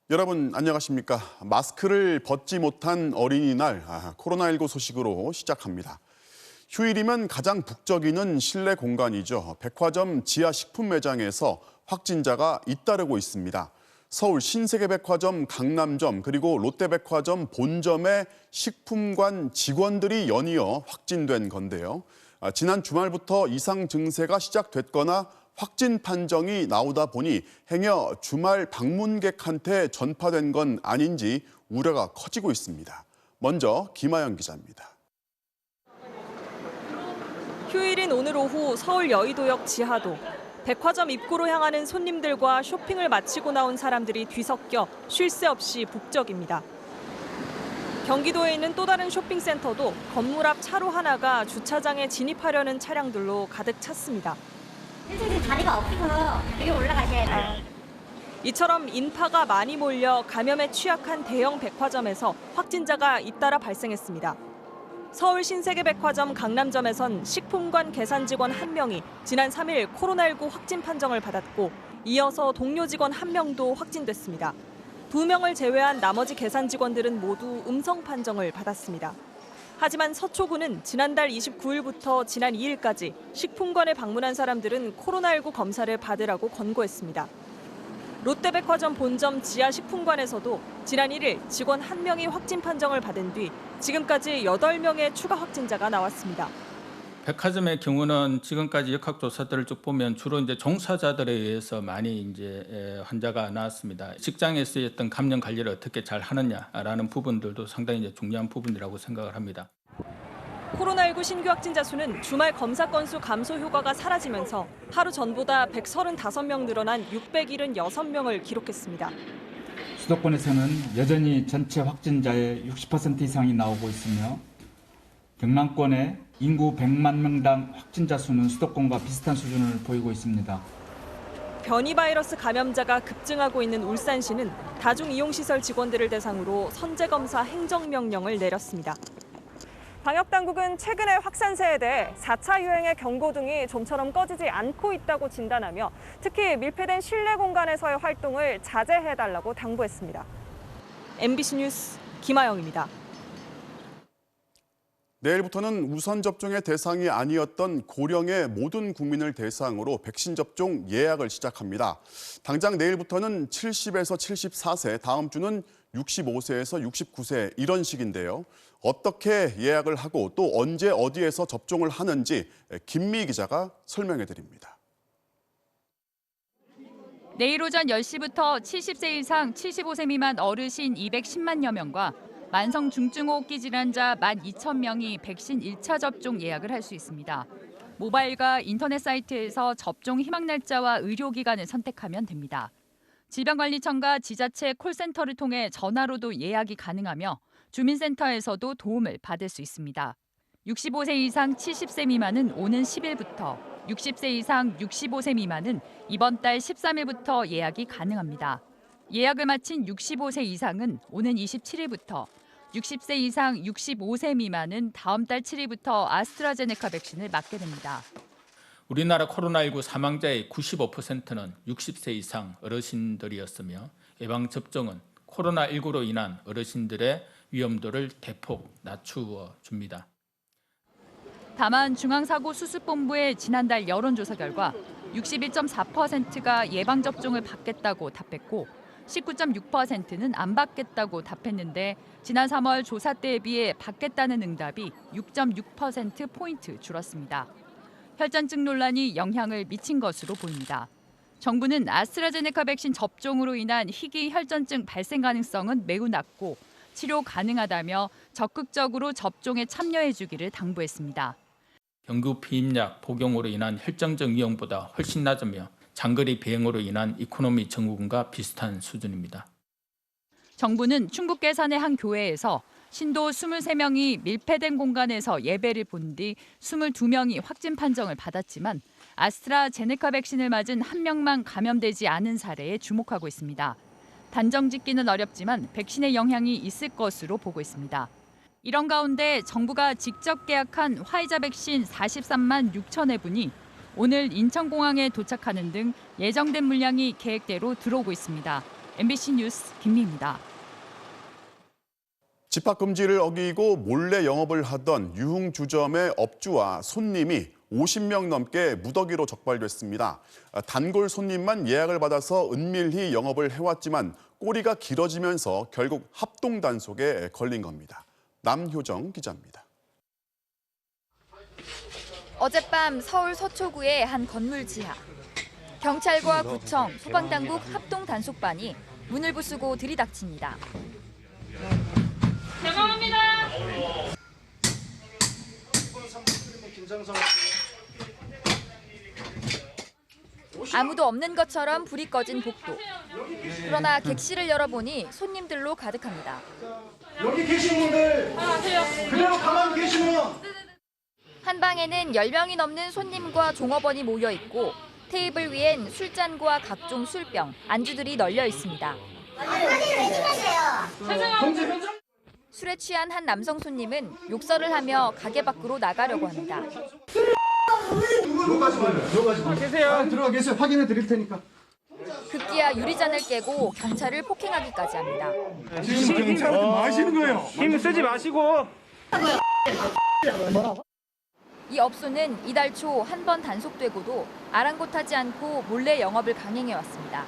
여러분 안녕하십니까? 마스크를 벗지 못한 어린이날 코로나19 소식으로 시작합니다. 휴일이면 가장 북적이는 실내 공간이죠. 백화점 지하 식품 매장에서 확진자가 잇따르고 있습니다. 서울 신세계백화점 강남점 그리고 롯데백화점 본점의 식품관 직원들이 연이어 확진된 건데요. 지난 주말부터 이상 증세가 시작됐거나 확진 판정이 나오다 보니 행여 주말 방문객한테 전파된 건 아닌지 우려가 커지고 있습니다. 먼저 김아영 기자입니다. 휴일인 오늘 오후 서울 여의도역 지하도 백화점 입구로 향하는 손님들과 쇼핑을 마치고 나온 사람들이 뒤섞여 쉴 새 없이 북적입니다. 경기도에 있는 또 다른 쇼핑센터도 건물 앞 차로 하나가 주차장에 진입하려는 차량들로 가득 찼습니다. 선생님 자리가 없어서 여기 올라가셔야 돼요. 이처럼 인파가 많이 몰려 감염에 취약한 대형 백화점에서 확진자가 잇따라 발생했습니다. 서울 신세계백화점 강남점에선 식품관 계산 직원 1명이 지난 3일 코로나19 확진 판정을 받았고 이어서 동료 직원 1명도 확진됐습니다. 2명을 제외한 나머지 계산 직원들은 모두 음성 판정을 받았습니다. 하지만 서초구는 지난달 29일부터 지난 2일까지 식품관에 방문한 사람들은 코로나19 검사를 받으라고 권고했습니다. 롯데백화점 본점 지하 식품관에서도 지난 1일 직원 1명이 확진 판정을 받은 뒤 지금까지 8명의 추가 확진자가 나왔습니다. 백화점의 경우는 지금까지 역학조사들을 쭉 보면 주로 종사자들에 의해서 많이 환자가 나왔습니다. 직장에서의 어떤 감염 관리를 어떻게 잘 하느냐라는 부분들도 상당히 중요한 부분이라고 생각을 합니다. 코로나19 신규 확진자 수는 주말 검사 건수 감소 효과가 사라지면서 하루 전보다 135명 늘어난 676명을 기록했습니다. 수도권에서는 여전히 전체 확진자의 60% 이상이 나오고 있으며 경남권의 인구 100만 명당 확진자 수는 수도권과 비슷한 수준을 보이고 있습니다. 변이 바이러스 감염자가 급증하고 있는 울산시는 다중이용시설 직원들을 대상으로 선제검사 행정명령을 내렸습니다. 방역당국은 최근의 확산세에 대해 4차 유행의 경고 등이 좀처럼 꺼지지 않고 있다고 진단하며 특히 밀폐된 실내 공간에서의 활동을 자제해달라고 당부했습니다. MBC 뉴스 김아영입니다. 내일부터는 우선 접종의 대상이 아니었던 고령의 모든 국민을 대상으로 백신 접종 예약을 시작합니다. 당장 내일부터는 70에서 74세, 다음 주는 65세에서 69세 이런 식인데요. 어떻게 예약을 하고 또 언제 어디에서 접종을 하는지 김미 기자가 설명해 드립니다. 내일 오전 10시부터 70세 이상 75세 미만 어르신 210만여 명과 만성 중증호흡기 질환자 12,000명이 백신 1차 접종 예약을 할 수 있습니다. 모바일과 인터넷 사이트에서 접종 희망 날짜와 의료기관을 선택하면 됩니다. 질병관리청과 지자체 콜센터를 통해 전화로도 예약이 가능하며 주민센터에서도 도움을 받을 수 있습니다. 65세 이상 70세 미만은 오는 10일부터, 60세 이상 65세 미만은 이번 달 13일부터 예약이 가능합니다. 예약을 마친 65세 이상은 오는 27일부터, 60세 이상 65세 미만은 다음 달 7일부터 아스트라제네카 백신을 맞게 됩니다. 우리나라 코로나19 사망자의 95%는 60세 이상 어르신들이었으며 예방접종은 코로나19로 인한 어르신들의 위험도를 대폭 낮추어 줍니다. 다만 중앙사고수습본부의 지난달 여론조사 결과 61.4%가 예방접종을 받겠다고 답했고 19.6%는 안 받겠다고 답했는데 지난 3월 조사 때에 비해 받겠다는 응답이 6.6%포인트 줄었습니다. 혈전증 논란이 영향을 미친 것으로 보입니다. 정부는 아스트라제네카 백신 접종으로 인한 희귀 혈전증 발생 가능성은 매우 낮고 치료 가능하다며 적극적으로 접종에 참여해 주기를 당부했습니다. 경구 피임약 복용으로 인한 혈전증 위험보다 훨씬 낮으며 장거리 비행으로 인한 이코노미 증후군과 비슷한 수준입니다. 정부는 충북 괴산의 한 교회에서 신도 23명이 밀폐된 공간에서 예배를 본 뒤 22명이 확진 판정을 받았지만 아스트라제네카 백신을 맞은 1명만 감염되지 않은 사례에 주목하고 있습니다. 단정 짓기는 어렵지만 백신의 영향이 있을 것으로 보고 있습니다. 이런 가운데 정부가 직접 계약한 화이자 백신 43만 6천 회분이 오늘 인천공항에 도착하는 등 예정된 물량이 계획대로 들어오고 있습니다. MBC 뉴스 김미입니다. 집합금지를 어기고 몰래 영업을 하던 유흥주점의 업주와 손님이 50명 넘게 무더기로 적발됐습니다. 단골 손님만 예약을 받아서 은밀히 영업을 해왔지만 꼬리가 길어지면서 결국 합동 단속에 걸린 겁니다. 남효정 기자입니다. 어젯밤 서울 서초구의 한 건물 지하. 경찰과 구청, 소방당국 합동 단속반이 문을 부수고 들이닥칩니다. 죄송합니다. 아무도 없는 것처럼 불이 꺼진 복도. 그러나 객실을 열어보니 손님들로 가득합니다. 여기 계신 분들 그대로 가만히 계시면 한 방에는 10명이 넘는 손님과 종업원이 모여 있고 테이블 위엔 술잔과 각종 술병, 안주들이 널려 있습니다. 술에 취한 한 남성 손님은 욕설을 하며 가게 밖으로 나가려고 합니다. 들어가 계세요. 확인해 드릴 테니까. 급기야 유리잔을 깨고 경찰을 폭행하기까지 합니다. 지금 경찰한테 뭐 하시는 거예요? 힘 쓰지 마시고. 이 업소는 이달 초 한 번 단속되고도 아랑곳하지 않고 몰래 영업을 강행해왔습니다.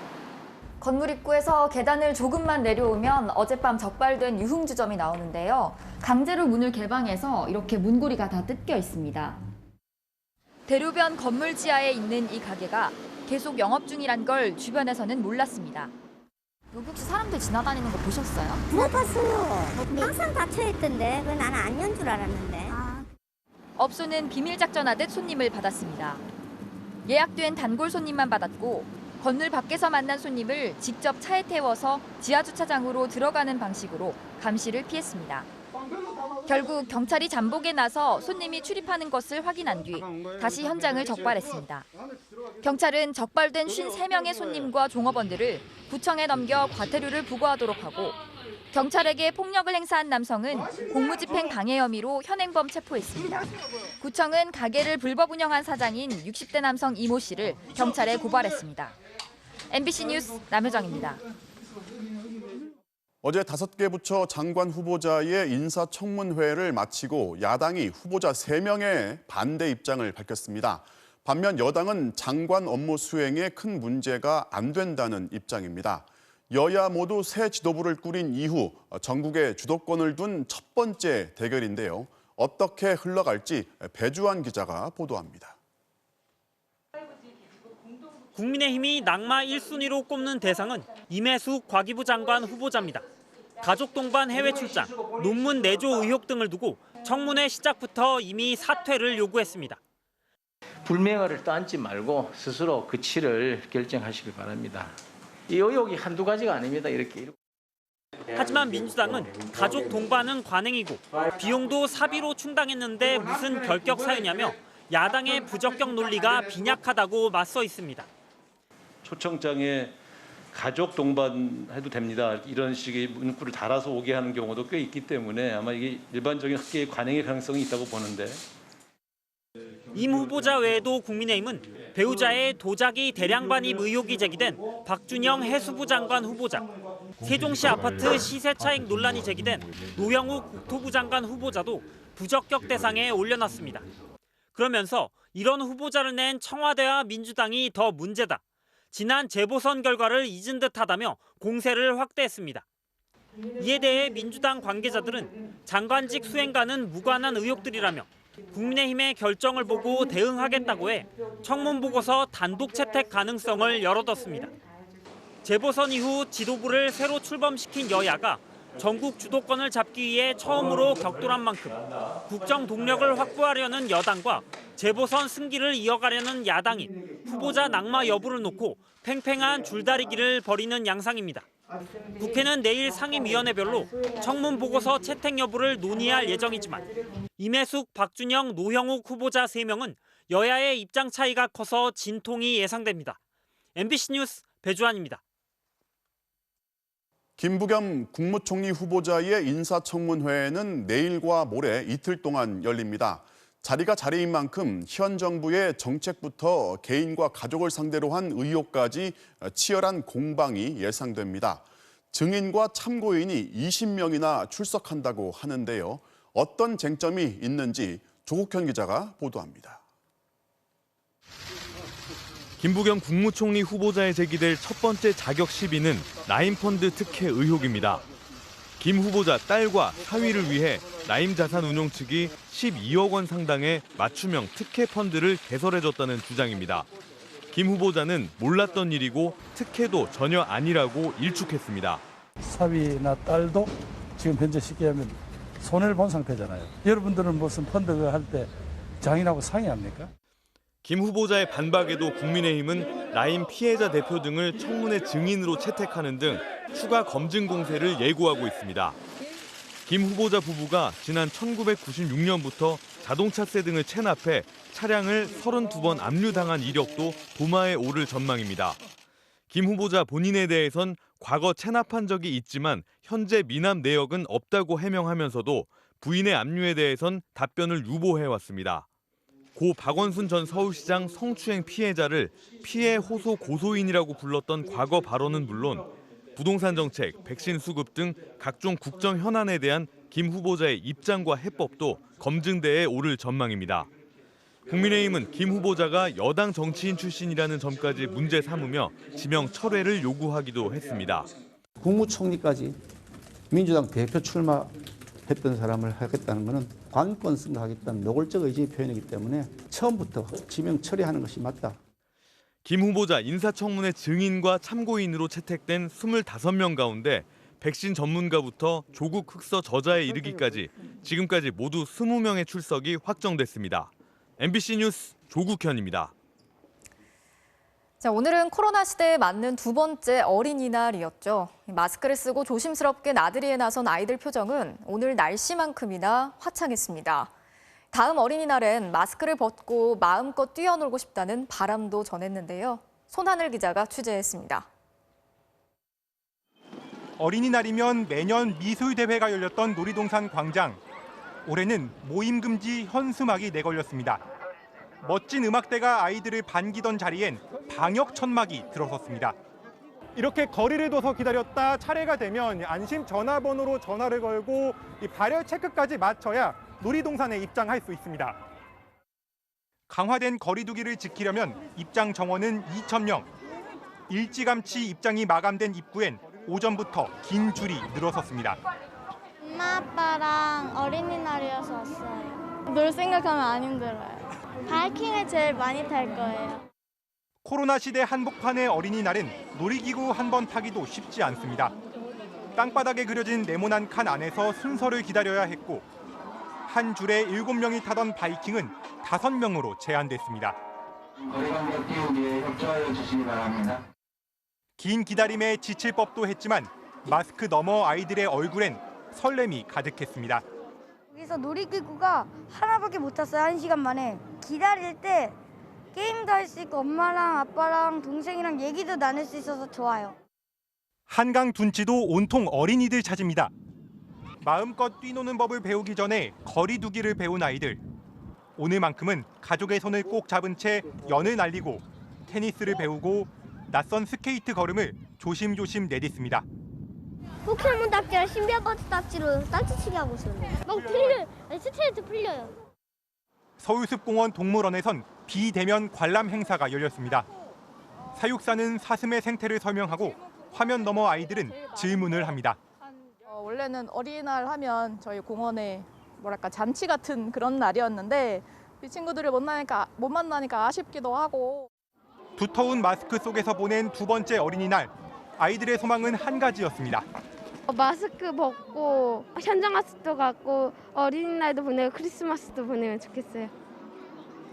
건물 입구에서 계단을 조금만 내려오면 어젯밤 적발된 유흥주점이 나오는데요. 강제로 문을 개방해서 이렇게 문고리가 다 뜯겨 있습니다. 대로변 건물 지하에 있는 이 가게가 계속 영업 중이란 걸 주변에서는 몰랐습니다. 여기 혹시 사람들 지나다니는 거 보셨어요? 못 봤어요. 항상 닫혀있던데. 그 나는 안 연 줄 알았는데. 업소는 비밀 작전하듯 손님을 받았습니다. 예약된 단골 손님만 받았고 건물 밖에서 만난 손님을 직접 차에 태워서 지하 주차장으로 들어가는 방식으로 감시를 피했습니다. 결국 경찰이 잠복에 나서 손님이 출입하는 것을 확인한 뒤 다시 현장을 적발했습니다. 경찰은 적발된 53명의 손님과 종업원들을 구청에 넘겨 과태료를 부과하도록 하고 경찰에게 폭력을 행사한 남성은 공무집행 방해 혐의로 현행범 체포했습니다. 구청은 가게를 불법 운영한 사장인 60대 남성 이모 씨를 경찰에 고발했습니다. MBC 뉴스 남효정입니다. 어제 5개 부처 장관 후보자의 인사청문회를 마치고 야당이 후보자 3명의 반대 입장을 밝혔습니다. 반면 여당은 장관 업무 수행에 큰 문제가 안 된다는 입장입니다. 여야 모두 새 지도부를 꾸린 이후 전국에 주도권을 둔 첫 번째 대결인데요. 어떻게 흘러갈지 배주환 기자가 보도합니다. 국민의힘이 낙마 1순위로 꼽는 대상은 임혜숙 과기부 장관 후보자입니다. 가족 동반 해외 출장, 논문 내조 의혹 등을 두고 청문회 시작부터 이미 사퇴를 요구했습니다. 불명예를 떠안지 말고 스스로 그치를 결정하시길 바랍니다. 이 의혹이 한두 가지가 아닙니다. 이렇게. 하지만 민주당은 가족 동반은 관행이고 비용도 사비로 충당했는데 무슨 결격 사유냐며 야당의 부적격 논리가 빈약하다고 맞서 있습니다. 초청장에 가족 동반해도 됩니다. 이런 식의 문구를 달아서 오게 하는 경우도 꽤 있기 때문에 아마 이게 일반적인 학계의 관행의 가능성이 있다고 보는데. 임 후보자 외에도 국민의힘은 배우자의 도자기 대량 반입 의혹이 제기된 박준영 해수부 장관 후보자, 세종시 아파트 시세 차익 논란이 제기된 노영욱 국토부 장관 후보자도 부적격 대상에 올려놨습니다. 그러면서 이런 후보자를 낸 청와대와 민주당이 더 문제다. 지난 재보선 결과를 잊은 듯하다며 공세를 확대했습니다. 이에 대해 민주당 관계자들은 장관직 수행과는 무관한 의혹들이라며 국민의힘의 결정을 보고 대응하겠다고 해 청문 보고서 단독 채택 가능성을 열어뒀습니다. 재보선 이후 지도부를 새로 출범시킨 여야가 전국 주도권을 잡기 위해 처음으로 격돌한 만큼 국정 동력을 확보하려는 여당과 재보선 승기를 이어가려는 야당이 후보자 낙마 여부를 놓고 팽팽한 줄다리기를 벌이는 양상입니다. 국회는 내일 상임위원회별로 청문 보고서 채택 여부를 논의할 예정이지만 임혜숙, 박준영, 노형욱 후보자 3명은 여야의 입장 차이가 커서 진통이 예상됩니다. MBC 뉴스 배주환입니다. 김부겸 국무총리 후보자의 인사청문회는 내일과 모레 이틀 동안 열립니다. 자리가 자리인 만큼 현 정부의 정책부터 개인과 가족을 상대로 한 의혹까지 치열한 공방이 예상됩니다. 증인과 참고인이 20명이나 출석한다고 하는데요. 어떤 쟁점이 있는지 조국현 기자가 보도합니다. 김부겸 국무총리 후보자에 제기될 첫 번째 자격 시비는 라임펀드 특혜 의혹입니다. 김 후보자 딸과 사위를 위해 라임자산운용 측이 12억 원 상당의 맞춤형 특혜 펀드를 개설해줬다는 주장입니다. 김 후보자는 몰랐던 일이고 특혜도 전혀 아니라고 일축했습니다. 사위나 딸도 지금 현재 쉽게 하면 손해를 본 상태잖아요. 여러분들은 무슨 펀드 할 때 장인하고 상의합니까? 김 후보자의 반박에도 국민의힘은 라임 피해자 대표 등을 청문회 증인으로 채택하는 등 추가 검증 공세를 예고하고 있습니다. 김 후보자 부부가 지난 1996년부터 자동차세 등을 체납해 차량을 32번 압류당한 이력도 도마에 오를 전망입니다. 김 후보자 본인에 대해선 과거 체납한 적이 있지만 현재 미납 내역은 없다고 해명하면서도 부인의 압류에 대해선 답변을 유보해왔습니다. 고 박원순 전 서울시장 성추행 피해자를 피해 호소 고소인이라고 불렀던 과거 발언은 물론 부동산 정책, 백신 수급 등 각종 국정 현안에 대한 김 후보자의 입장과 해법도 검증대에 오를 전망입니다. 국민의힘은 김 후보자가 여당 정치인 출신이라는 점까지 문제 삼으며 지명 철회를 요구하기도 했습니다. 국무총리까지 민주당 대표 출마했던 사람을 하겠다는 것은 관권 승가하겠다는 노골적 의지의 표현이기 때문에 처음부터 지명 처리하는 것이 맞다. 김 후보자 인사청문회 증인과 참고인으로 채택된 25명 가운데 백신 전문가부터 조국 흑서 저자에 이르기까지 지금까지 모두 20명의 출석이 확정됐습니다. MBC 뉴스 조국현입니다. 자, 오늘은 코로나 시대에 맞는 두 번째 어린이날이었죠. 마스크를 쓰고 조심스럽게 나들이에 나선 아이들 표정은 오늘 날씨만큼이나 화창했습니다. 다음 어린이날엔 마스크를 벗고 마음껏 뛰어놀고 싶다는 바람도 전했는데요. 손하늘 기자가 취재했습니다. 어린이날이면 매년 미술대회가 열렸던 놀이동산 광장. 올해는 모임 금지 현수막이 내걸렸습니다. 멋진 음악대가 아이들을 반기던 자리엔 방역 천막이 들어섰습니다. 이렇게 거리를 둬서 기다렸다 차례가 되면 안심 전화번호로 전화를 걸고 이 발열 체크까지 마쳐야 놀이동산에 입장할 수 있습니다. 강화된 거리두기를 지키려면 입장 정원은 2,000명. 일찌감치 입장이 마감된 입구엔 오전부터 긴 줄이 늘어섰습니다. 엄마 아빠랑 어린이날이어서 왔어요. 놀 생각하면 안 힘들어요. 바이킹을 제일 많이 탈 거예요. 코로나 시대 한복판의 어린이날은 놀이기구 한 번 타기도 쉽지 않습니다. 땅바닥에 그려진 네모난 칸 안에서 순서를 기다려야 했고 한 줄에 7명이 타던 바이킹은 5명으로 제한됐습니다. 거리감각 띄우기에 협조하여 주시기 바랍니다. 긴 기다림에 지칠 법도 했지만 마스크 너머 아이들의 얼굴엔 설렘이 가득했습니다. 여기서 놀이기구가 하나밖에 못 탔어요. 1시간 만에. 기다릴 때 게임도 할 수 있고 엄마랑 아빠랑 동생이랑 얘기도 나눌 수 있어서 좋아요. 한강 둔치도 온통 어린이들 찾습니다. 마음껏 뛰노는 법을 배우기 전에 거리두기를 배운 아이들. 오늘만큼은 가족의 손을 꼭 잡은 채 연을 날리고 테니스를 배우고 낯선 스케이트 걸음을 조심조심 내딛습니다. 포켓몬 딱지랑 신비아파트 딱지로 딱지치기 하고 있어요. 막 풀려요. 스트레스 풀려요. 서울숲공원 동물원에선 비대면 관람 행사가 열렸습니다. 사육사는 사슴의 생태를 설명하고 화면 너머 아이들은 질문을 합니다. 원래는 어린이날 하면 저희 공원에 잔치 같은 그런 날이었는데 이 친구들을 못 만나니까 아쉽기도 하고. 두터운 마스크 속에서 보낸 두 번째 어린이날. 아이들의 소망은 한 가지였습니다. 마스크 벗고 현장학습도 갔고 어린이날도 보내고 크리스마스도 보내면 좋겠어요.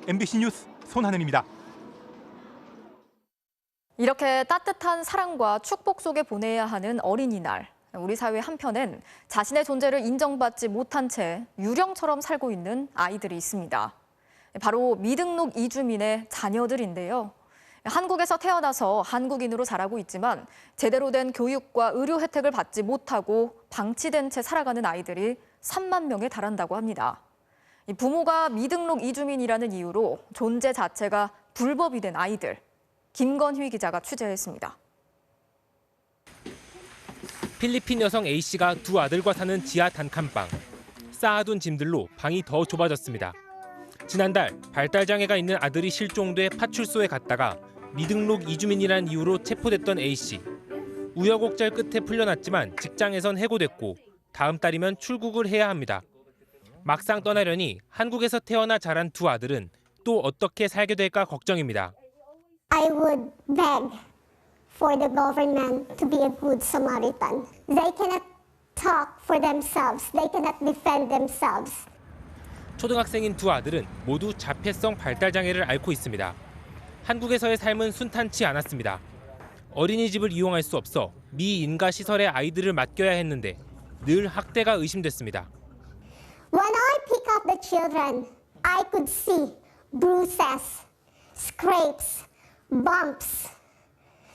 MBC 뉴스 손하늘입니다. 이렇게 따뜻한 사랑과 축복 속에 보내야 하는 어린이날. 우리 사회 한편엔 자신의 존재를 인정받지 못한 채 유령처럼 살고 있는 아이들이 있습니다. 바로 미등록 이주민의 자녀들인데요. 한국에서 태어나서 한국인으로 자라고 있지만 제대로 된 교육과 의료 혜택을 받지 못하고 방치된 채 살아가는 아이들이 3만 명에 달한다고 합니다. 부모가 미등록 이주민이라는 이유로 존재 자체가 불법이 된 아이들. 김건휘 기자가 취재했습니다. 필리핀 여성 A씨가 두 아들과 사는 지하 단칸방. 쌓아둔 짐들로 방이 더 좁아졌습니다. 지난달 발달장애가 있는 아들이 실종돼 파출소에 갔다가 미등록 이주민이라는 이유로 체포됐던 A씨. 우여곡절 끝에 풀려났지만 직장에선 해고됐고 다음 달이면 출국을 해야 합니다. 막상 떠나려니 한국에서 태어나 자란 두 아들은 또 어떻게 살게 될까 걱정입니다. I would beg for the government to be a good Samaritan. They cannot talk for themselves. They cannot defend themselves. 초등학생인 두 아들은 모두 자폐성 발달장애를 앓고 있습니다. 한국에서의 삶은 순탄치 않았습니다. 어린이집을 이용할 수 없어 미인가 시설에 아이들을 맡겨야 했는데 늘 학대가 의심됐습니다. When I pick up the children, I could see bruises, scrapes, bumps,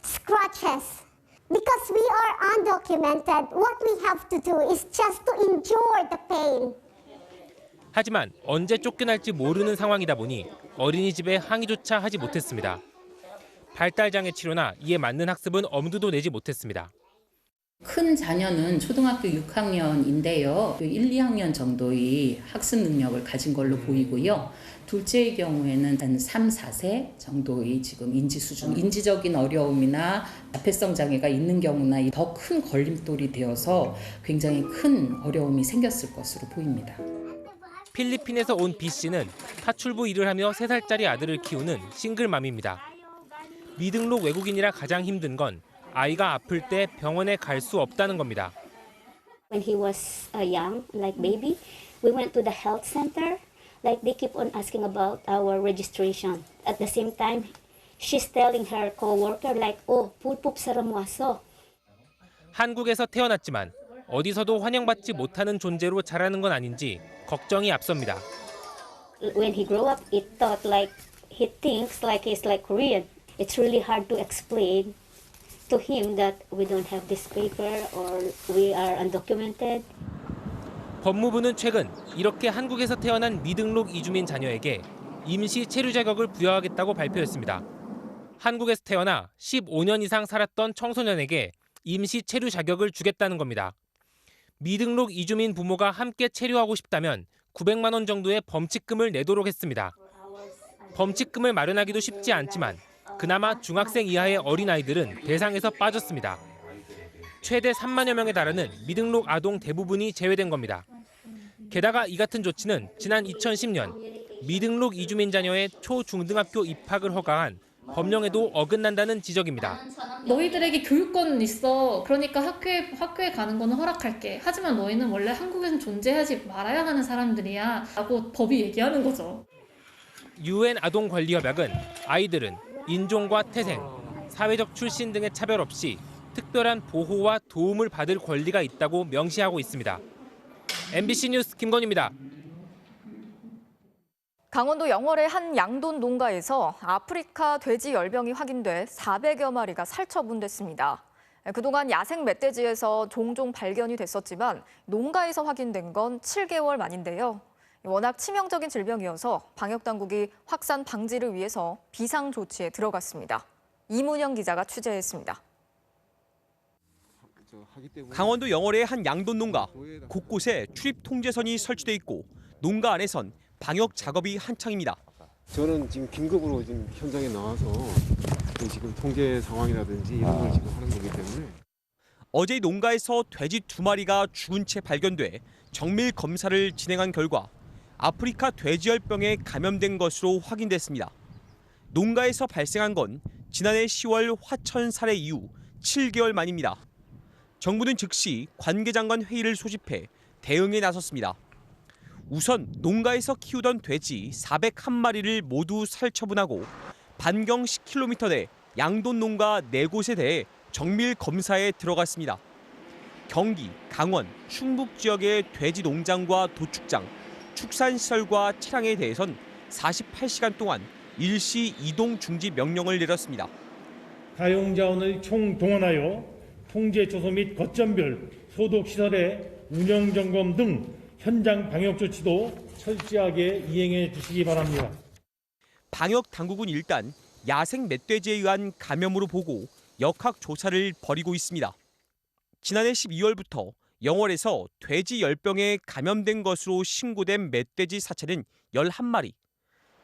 scratches. Because we are undocumented, what we have to do is just to endure the pain. 하지만 언제 쫓겨날지 모르는 상황이다 보니 어린이집에 항의조차 하지 못했습니다. 발달장애 치료나 이에 맞는 학습은 엄두도 내지 못했습니다. 큰 자녀는 초등학교 6학년인데요. 1, 2학년 정도의 학습 능력을 가진 걸로 보이고요. 둘째의 경우에는 한 3, 4세 정도의 지금 인지 수준, 인지적인 어려움이나 자폐성 장애가 있는 경우나 더 큰 걸림돌이 되어서 굉장히 큰 어려움이 생겼을 것으로 보입니다. 필리핀에서 온 B씨는 파출부 일을 하며 3살짜리 아들을 키우는 싱글맘입니다. 미등록 외국인이라 가장 힘든 건 아이가 아플 때 병원에 갈 수 없다는 겁니다. When he was young, like baby, we went to the health center. Like they keep on asking about our registration. At the same time, she's telling her co-worker like, "Oh, pulpup saram waso." 한국에서 태어났지만 어디서도 환영받지 못하는 존재로 자라는 건 아닌지 걱정이 앞섭니다. When he grew up, he thought like he thinks like he's like Korean. It's really hard to explain to him that we don't have this paper or we are undocumented. 법무부는 최근 이렇게 한국에서 태어난 미등록 이주민 자녀에게 임시 체류 자격을 부여하겠다고 발표했습니다. 한국에서 태어나 15년 이상 살았던 청소년에게 임시 체류 자격을 주겠다는 겁니다. 미등록 이주민 부모가 함께 체류하고 싶다면 900만 원 정도의 범칙금을 내도록 했습니다. 범칙금을 마련하기도 쉽지 않지만 그나마 중학생 이하의 어린아이들은 대상에서 빠졌습니다. 최대 3만여 명에 달하는 미등록 아동 대부분이 제외된 겁니다. 게다가 이 같은 조치는 지난 2010년 미등록 이주민 자녀의 초중등학교 입학을 허가한 법령에도 어긋난다는 지적입니다. 너희들에게 교육권은 있어. 그러니까 학교에 가는 거는 허락할게. 하지만 너희는 원래 한국에는 존재하지 말아야 하는 사람들이야. 라고 법이 얘기하는 거죠. UN 아동권리협약은 아이들은 인종과 태생, 사회적 출신 등의 차별 없이 특별한 보호와 도움을 받을 권리가 있다고 명시하고 있습니다. MBC 뉴스 김건희입니다. 강원도 영월의 한 양돈 농가에서 아프리카 돼지 열병이 확인돼 400여 마리가 살처분됐습니다. 그동안 야생 멧돼지에서 종종 발견이 됐었지만 농가에서 확인된 건 7개월 만인데요. 워낙 치명적인 질병이어서 방역당국이 확산 방지를 위해서 비상조치에 들어갔습니다. 이문영 기자가 취재했습니다. 강원도 영월의 한 양돈 농가. 곳곳에 출입 통제선이 설치돼 있고 농가 안에선 방역 작업이 한창입니다. 저는 지금 긴급으로 지금 현장에 나와서 지금 통제 상황이라든지 이런 걸 지금 하는 거기 때문에. 어제 농가에서 돼지 2마리가 죽은 채 발견돼 정밀 검사를 진행한 결과 아프리카 돼지열병에 감염된 것으로 확인됐습니다. 농가에서 발생한 건 지난해 10월 화천 살해 이후 7개월 만입니다. 정부는 즉시 관계장관 회의를 소집해 대응에 나섰습니다. 우선 농가에서 키우던 돼지 401마리를 모두 살처분하고 반경 10km 내 양돈 농가 4곳에 대해 정밀 검사에 들어갔습니다. 경기, 강원, 충북 지역의 돼지 농장과 도축장, 축산시설과 차량에 대해선 48시간 동안 일시 이동 중지 명령을 내렸습니다. 사용자원을 총동원하여 통제 조소 및 거점별 소독시설의 운영 점검 등 현장 방역 조치도 철저하게 이행해 주시기 바랍니다. 방역 당국은 일단 야생 멧돼지에 의한 감염으로 보고 역학 조사를 벌이고 있습니다. 지난해 12월부터 영월에서 돼지 열병에 감염된 것으로 신고된 멧돼지 사체는 11마리.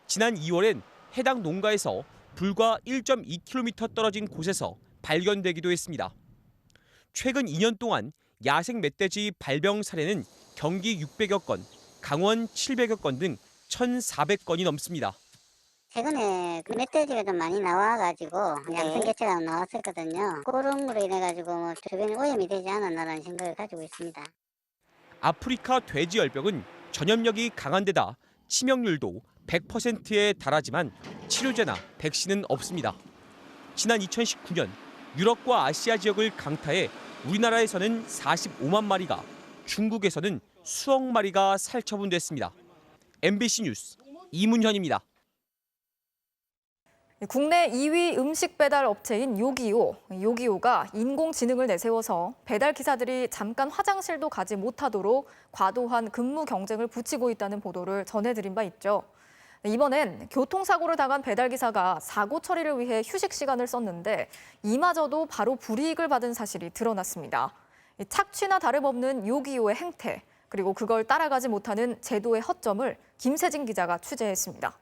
지난 2월엔 해당 농가에서 불과 1.2km 떨어진 곳에서 발견되기도 했습니다. 최근 2년 동안 야생 멧돼지 발병 사례는 경기 600여 건, 강원 700여 건 등 1,400건이 넘습니다. 최근에 그 멧돼지가 좀 많이 나와가지고 양성개체가 나왔었거든요. 그런 거로 인해가지고 주변에 오염이 되지 않았나라는 생각을 가지고 있습니다. 아프리카 돼지열병은 전염력이 강한 데다 치명률도 100%에 달하지만 치료제나 백신은 없습니다. 지난 2019년 유럽과 아시아 지역을 강타해 우리나라에서는 45만 마리가, 중국에서는 수억 마리가 살처분됐습니다. MBC 뉴스 이문현입니다. 국내 2위 음식 배달 업체인 요기요가 인공지능을 내세워서 배달 기사들이 잠깐 화장실도 가지 못하도록 과도한 근무 경쟁을 붙이고 있다는 보도를 전해드린 바 있죠. 이번엔 교통사고를 당한 배달 기사가 사고 처리를 위해 휴식 시간을 썼는데 이마저도 바로 불이익을 받은 사실이 드러났습니다. 착취나 다름없는 요기요의 행태, 그리고 그걸 따라가지 못하는 제도의 허점을 김세진 기자가 취재했습니다.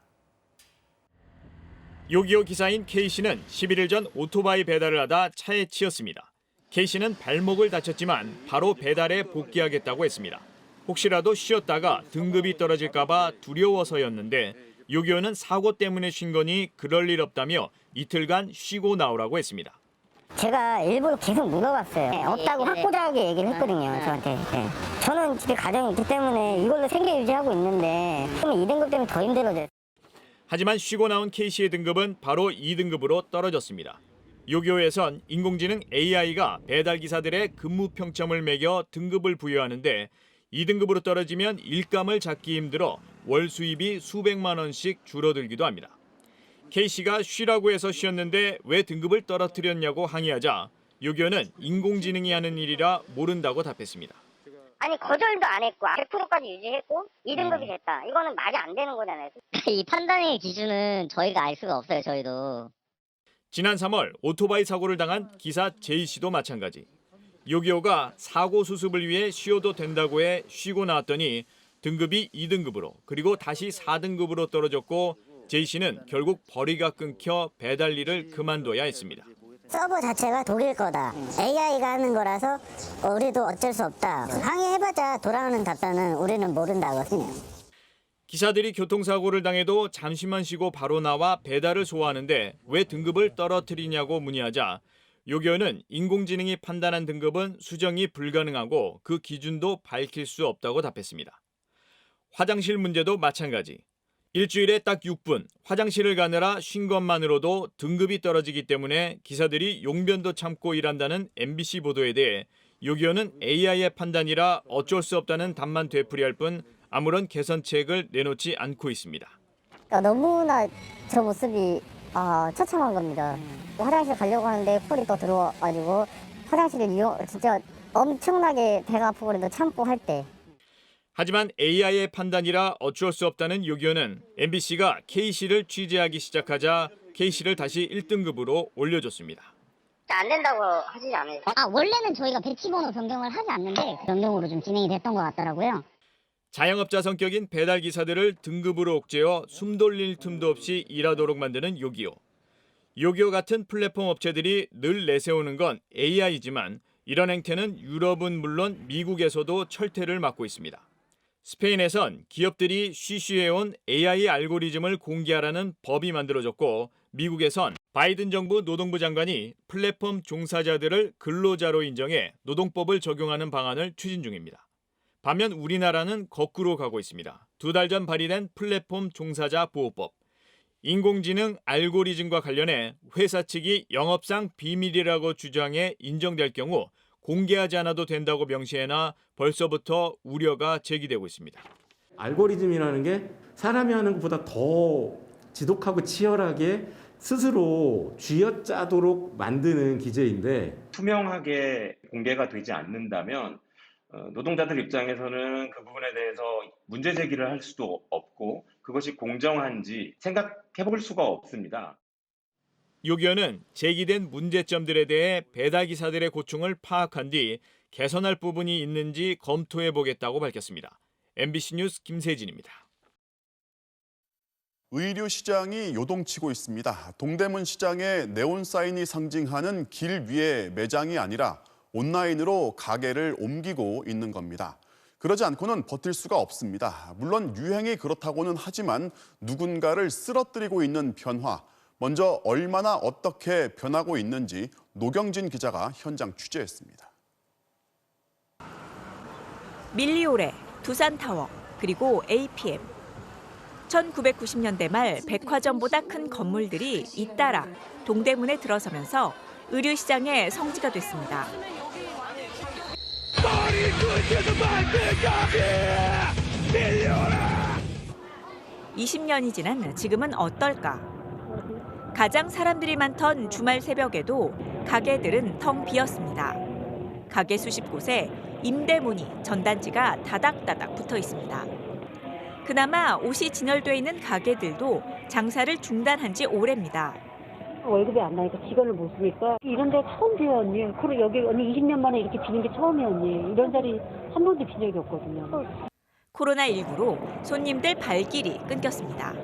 요기요 기사인 K씨는 11일 전 오토바이 배달을 하다 차에 치였습니다. K씨는 발목을 다쳤지만 바로 배달에 복귀하겠다고 했습니다. 혹시라도 쉬었다가 등급이 떨어질까 봐 두려워서였는데 요기요는 사고 때문에 쉰 거니 그럴 일 없다며 이틀간 쉬고 나오라고 했습니다. 제가 일부러 계속 물어봤어요. 없다고 확고하게 얘기를 했거든요, 저한테. 저는 집에 가정이 있기 때문에 이걸로 생계 유지하고 있는데 그러면 2등급 때문에 더 힘들어져요. 하지만 쉬고 나온 K씨의 등급은 바로 2등급으로 떨어졌습니다. 요기요에선 인공지능 AI가 배달기사들의 근무 평점을 매겨 등급을 부여하는데 2등급으로 떨어지면 일감을 잡기 힘들어 월 수입이 수백만 원씩 줄어들기도 합니다. K씨가 쉬라고 해서 쉬었는데 왜 등급을 떨어뜨렸냐고 항의하자 요기요는 인공지능이 하는 일이라 모른다고 답했습니다. 아니 거절도 안 했고 100%까지 유지했고 2등급이 됐다. 이거는 말이 안 되는 거잖아요. 이 판단의 기준은 저희가 알 수가 없어요, 저희도. 지난 3월 오토바이 사고를 당한 기사 J씨도 마찬가지. 요기요가 사고 수습을 위해 쉬어도 된다고 해 쉬고 나왔더니 등급이 2등급으로 그리고 다시 4등급으로 떨어졌고 J씨는 결국 벌이가 끊겨 배달 일을 그만둬야 했습니다. 서버 자체가 독일 거다. AI가 하는 거라서 우리도 어쩔 수 없다. 항의해봤자 돌아오는 답변은 우리는 모른다고 해요. 기사들이 교통사고를 당해도 잠시만 쉬고 바로 나와 배달을 소화하는데 왜 등급을 떨어뜨리냐고 문의하자 요기요는 인공지능이 판단한 등급은 수정이 불가능하고 그 기준도 밝힐 수 없다고 답했습니다. 화장실 문제도 마찬가지. 일주일에 딱 6분 화장실을 가느라 쉰 것만으로도 등급이 떨어지기 때문에 기사들이 용변도 참고 일한다는 MBC 보도에 대해 요기요는 AI의 판단이라 어쩔 수 없다는 답만 되풀이할 뿐 아무런 개선책을 내놓지 않고 있습니다. 너무나 저 모습이 처참한 겁니다. 화장실 가려고 하는데 콜이 또 들어와가지고 화장실을 진짜 엄청나게 배가 아프고 그래도 참고 할 때. 하지만 AI의 판단이라 어쩔 수 없다는 요기요는 MBC가 K씨를 취재하기 시작하자 K씨를 다시 1등급으로 올려줬습니다. 안 된다고 하시지 않아요? 원래는 저희가 배치번호 변경을 하지 않는데 변경으로 좀 진행이 됐던 것 같더라고요. 자영업자 성격인 배달기사들을 등급으로 옥죄어 숨 돌릴 틈도 없이 일하도록 만드는 요기요. 요기요 같은 플랫폼 업체들이 늘 내세우는 건 AI지만 이런 행태는 유럽은 물론 미국에서도 철퇴를 맞고 있습니다. 스페인에선 기업들이 쉬쉬해온 AI 알고리즘을 공개하라는 법이 만들어졌고 미국에선 바이든 정부 노동부 장관이 플랫폼 종사자들을 근로자로 인정해 노동법을 적용하는 방안을 추진 중입니다. 반면 우리나라는 거꾸로 가고 있습니다. 2달 전 발의된 플랫폼 종사자 보호법. 인공지능 알고리즘과 관련해 회사 측이 영업상 비밀이라고 주장해 인정될 경우 공개하지 않아도 된다고 명시해나 벌써부터 우려가 제기되고 있습니다. 알고리즘이라는 게 사람이 하는 것보다 더 지독하고 치열하게 스스로 쥐어짜도록 만드는 기제인데 투명하게 공개가 되지 않는다면 노동자들 입장에서는 그 부분에 대해서 문제 제기를 할 수도 없고 그것이 공정한지 생각해 볼 수가 없습니다. 요기요는 제기된 문제점들에 대해 배달기사들의 고충을 파악한 뒤 개선할 부분이 있는지 검토해 보겠다고 밝혔습니다. MBC 뉴스 김세진입니다. 의류 시장이 요동치고 있습니다. 동대문 시장의 네온 사인이 상징하는 길 위의 매장이 아니라 온라인으로 가게를 옮기고 있는 겁니다. 그러지 않고는 버틸 수가 없습니다. 물론 유행이 그렇다고는 하지만 누군가를 쓰러뜨리고 있는 변화, 먼저 얼마나 어떻게 변하고 있는지 노경진 기자가 현장 취재했습니다. 밀리오레, 두산타워, 그리고 APM. 1990년대 말 백화점보다 큰 건물들이 잇따라 동대문에 들어서면서 의류 시장의 성지가 됐습니다. 20년이 지난 지금은 어떨까? 가장 사람들이 많던 주말 새벽에도 가게들은 텅 비었습니다. 가게 수십 곳에 임대문이 전단지가 다닥다닥 붙어 있습니다. 그나마 옷이 진열돼 있는 가게들도 장사를 중단한 지 오래입니다. 월급이 안 나니까 직원을 못 쓰니까 이런 데 처음 비요 언니. 그리고 여기 언니 20년 만에 이렇게 비는 게 처음이에요 언니. 이런 자리 한 번도 빈 적이 없거든요. 코로나19로 손님들 발길이 끊겼습니다.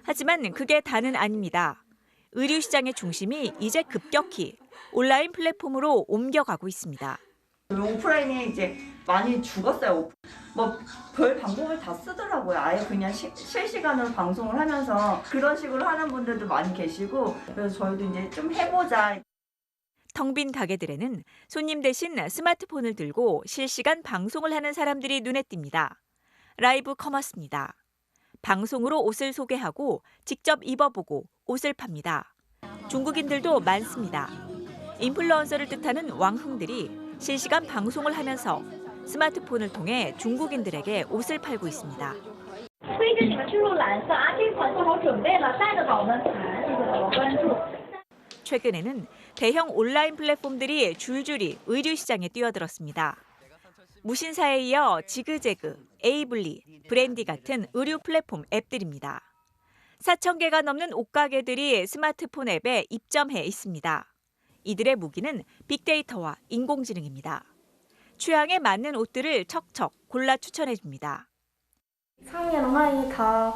하지만 그게 다는 아닙니다. 의류 시장의 중심이 이제 급격히 온라인 플랫폼으로 옮겨가고 있습니다. 오프라인이 이제 많이 죽었어요. 뭐 별 방법을 다 쓰더라고요. 아예 그냥 실시간으로 방송을 하면서 그런 식으로 하는 분들도 많이 계시고 그래서 저희도 이제 좀 해보자. 텅 빈 가게들에는 손님 대신 스마트폰을 들고 실시간 방송을 하는 사람들이 눈에 띕니다. 라이브 커머스입니다. 방송으로 옷을 소개하고 직접 입어보고 옷을 팝니다. 중국인들도 많습니다. 인플루언서를 뜻하는 왕흥들이 실시간 방송을 하면서 스마트폰을 통해 중국인들에게 옷을 팔고 있습니다. 최근에는 대형 온라인 플랫폼들이 줄줄이 의류 시장에 뛰어들었습니다. 무신사에 이어 지그재그, 에이블리, 브랜디 같은 의류 플랫폼 앱들입니다. 4,000개가 넘는 옷가게들이 스마트폰 앱에 입점해 있습니다. 이들의 무기는 빅데이터와 인공지능입니다. 취향에 맞는 옷들을 척척 골라 추천해줍니다. 상의랑 하의 다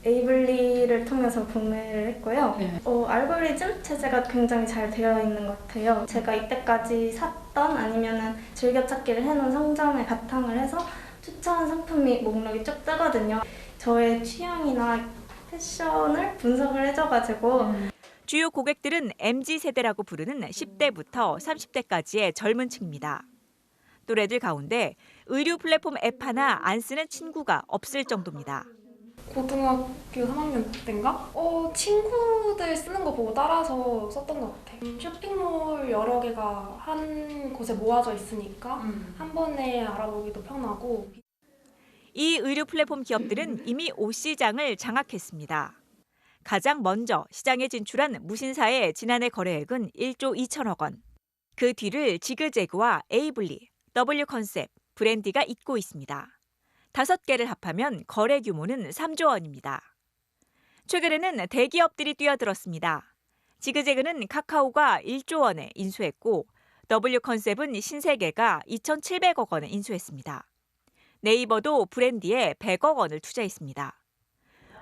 에이블리를 통해서 구매를 했고요. 알고리즘 체제가 굉장히 잘 되어 있는 것 같아요. 제가 이때까지 샀던 아니면 즐겨찾기를 해놓은 상점에 바탕을 해서 추천 상품이 목록이 쭉 뜨거든요. 저의 취향이나 패션을 분석을 해줘가지고 주요 고객들은 MZ세대라고 부르는 10대부터 30대까지의 젊은 층입니다. 또래들 가운데 의류 플랫폼 앱 하나 안 쓰는 친구가 없을 정도입니다. 고등학교 3학년 때인가? 친구들 쓰는 거 보고 따라서 썼던 것 같아요. 쇼핑몰 여러 개가 한 곳에 모아져 있으니까 한 번에 알아보기도 편하고. 이 의류 플랫폼 기업들은 이미 옷 시장을 장악했습니다. 가장 먼저 시장에 진출한 무신사의 지난해 거래액은 1조 2천억 원. 그 뒤를 지그재그와 에이블리, W컨셉, 브랜디가 잇고 있습니다. 5개를 합하면 거래 규모는 3조 원입니다. 최근에는 대기업들이 뛰어들었습니다. 지그재그는 카카오가 1조 원에 인수했고 W컨셉은 신세계가 2,700억 원에 인수했습니다. 네이버도 브랜디에 100억 원을 투자했습니다.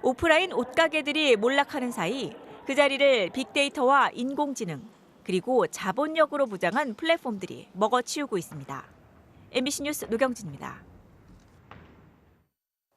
오프라인 옷가게들이 몰락하는 사이 그 자리를 빅데이터와 인공지능 그리고 자본력으로 무장한 플랫폼들이 먹어치우고 있습니다. MBC 뉴스 노경진입니다.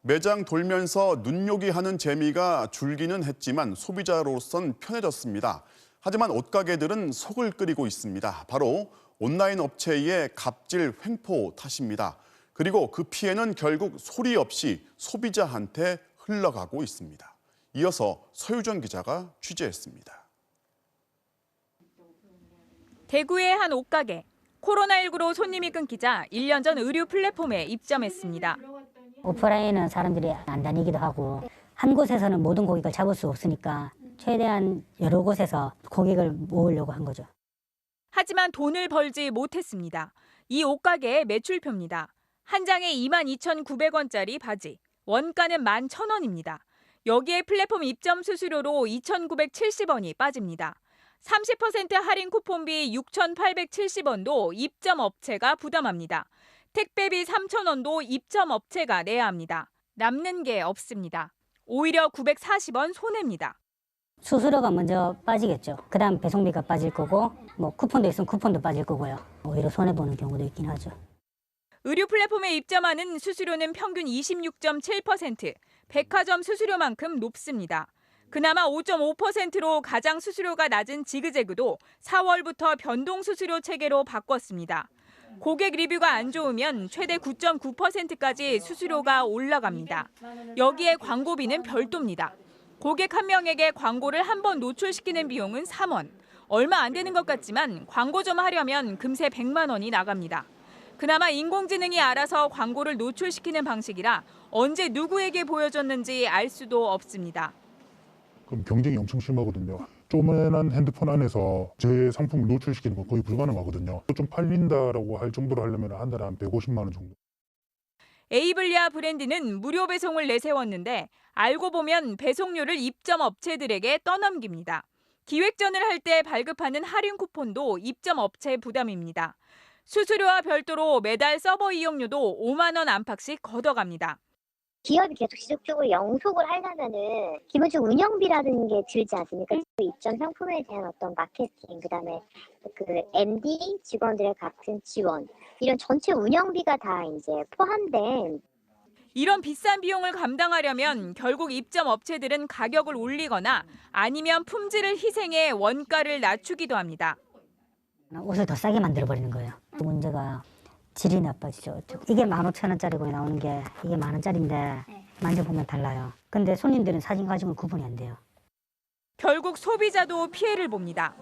매장 돌면서 눈요기 하는 재미가 줄기는 했지만 소비자로선 편해졌습니다. 하지만 옷가게들은 속을 끓이고 있습니다. 바로 온라인 업체의 갑질 횡포 탓입니다. 그리고 그 피해는 결국 소리 없이 소비자한테 흘러가고 있습니다. 이어서 서유정 기자가 취재했습니다. 대구의 한 옷가게. 코로나19로 손님이 끊기자 1년 전 의류 플랫폼에 입점했습니다. 오프라인은 사람들이 안 다니기도 하고 한 곳에서는 모든 고객을 잡을 수 없으니까 최대한 여러 곳에서 고객을 모으려고 한 거죠. 하지만 돈을 벌지 못했습니다. 이 옷가게의 매출표입니다. 한 장에 22,900원짜리 바지, 원가는 11,000원입니다. 여기에 플랫폼 입점 수수료로 2,970원이 빠집니다. 30% 할인 쿠폰비 6,870원도 입점 업체가 부담합니다. 택배비 3,000원도 입점 업체가 내야 합니다. 남는 게 없습니다. 오히려 940원 손해입니다. 수수료가 먼저 빠지겠죠. 그다음 배송비가 빠질 거고 뭐 쿠폰도 있으면 쿠폰도 빠질 거고요. 오히려 손해보는 경우도 있긴 하죠. 의류 플랫폼에 입점하는 수수료는 평균 26.7%, 백화점 수수료만큼 높습니다. 그나마 5.5%로 가장 수수료가 낮은 지그재그도 4월부터 변동 수수료 체계로 바꿨습니다. 고객 리뷰가 안 좋으면 최대 9.9%까지 수수료가 올라갑니다. 여기에 광고비는 별도입니다. 고객 한 명에게 광고를 한 번 노출시키는 비용은 3원. 얼마 안 되는 것 같지만 광고 좀 하려면 금세 100만 원이 나갑니다. 그나마 인공지능이 알아서 광고를 노출시키는 방식이라 언제 누구에게 보여줬는지 알 수도 없습니다. 그럼 경쟁이 엄청 심하거든요. 조그만한 핸드폰 안에서 제 상품을 노출시키는 건 거의 불가능하거든요. 좀 팔린다라고 할 정도로 하려면 한 달에 한 150만 원 정도. 에이블리아 브랜드는 무료 배송을 내세웠는데 알고 보면 배송료를 입점 업체들에게 떠넘깁니다. 기획전을 할 때 발급하는 할인 쿠폰도 입점 업체 부담입니다. 수수료와 별도로 매달 서버 이용료도 5만 원 안팎씩 걷어갑니다. 기업이 계속 지속적으로 영속을 하려면은 기본적으로 운영비라는 게 들지 않습니까? 입점 상품에 대한 어떤 마케팅, 그다음에 그 MD 직원들의 같은 지원, 이런 전체 운영비가 다 이제 포함된. 이런 비싼 비용을 감당하려면 결국 입점 업체들은 가격을 올리거나 아니면 품질을 희생해 원가를 낮추기도 합니다. 옷을 더 싸게 만들어버리는 거예요. 문제가 질이 나빠지죠. 이게 15,000원짜리고 나오는 게 이게 10,000원짜리인데 만져보면 달라요. 근데 손님들은 사진 가지고는 구분이 안 돼요. 결국 소비자도 피해를 봅니다.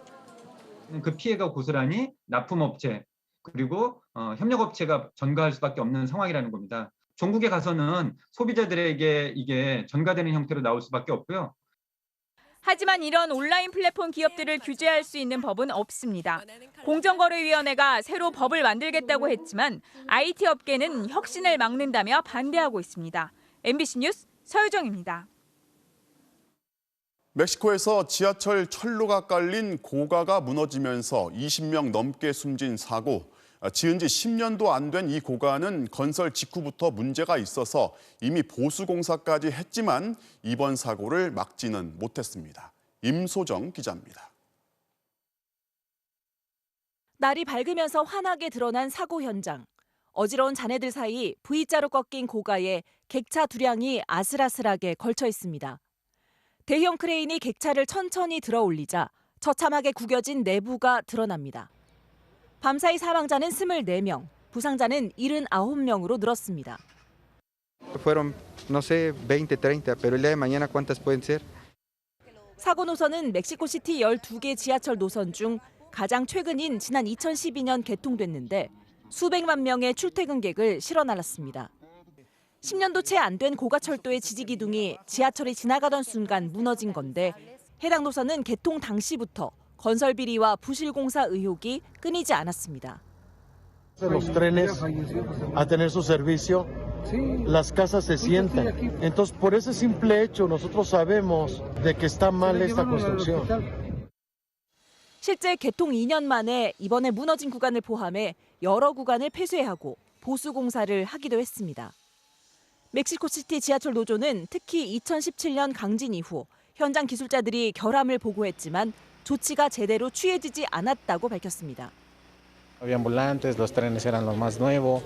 그 피해가 고스란히 납품업체 그리고 협력업체가 전가할 수밖에 없는 상황이라는 겁니다. 종국에 가서는 소비자들에게 이게 전가되는 형태로 나올 수밖에 없고요. 하지만 이런 온라인 플랫폼 기업들을 규제할 수 있는 법은 없습니다. 공정거래위원회가 새로 법을 만들겠다고 했지만 IT 업계는 혁신을 막는다며 반대하고 있습니다. MBC 뉴스 서유정입니다. 멕시코에서 지하철 철로가 깔린 고가가 무너지면서 20명 넘게 숨진 사고. 지은 지 10년도 안 된 이 고가는 건설 직후부터 문제가 있어서 이미 보수공사까지 했지만 이번 사고를 막지는 못했습니다. 임소정 기자입니다. 날이 밝으면서 환하게 드러난 사고 현장. 어지러운 잔해들 사이 V자로 꺾인 고가에 객차 두량이 아슬아슬하게 걸쳐 있습니다. 대형 크레인이 객차를 천천히 들어 올리자 처참하게 구겨진 내부가 드러납니다. 밤사이 사망자는 24명, 부상자는 79명으로 늘었습니다. Fueron, no sé, 20, 30, pero el día de mañana ¿cuántas pueden ser? 사고 노선은 멕시코시티 12개 지하철 노선 중 가장 최근인 지난 2012년 개통됐는데 수백만 명의 출퇴근객을 실어날랐습니다. 10년도 채 안 된 고가철도의 지지기둥이 지하철이 지나가던 순간 무너진 건데 해당 노선은 개통 당시부터 건설 비리와 부실 공사 의혹이 끊이지 않았습니다. Los trenes a tener su servicio, las casas se sientan. Entonces, por ese simple hecho, nosotros sabemos de que está mal esta construcción. 실제 개통 2년 만에 이번에 무너진 구간을 포함해 여러 구간을 폐쇄하고 보수 공사를 하기도 했습니다. 멕시코시티 지하철 노조는 특히 2017년 강진 이후 현장 기술자들이 결함을 보고했지만 조치가 제대로 취해지지 않았다고 밝혔습니다. Había ambulantes, los trenes eran los más nuevos,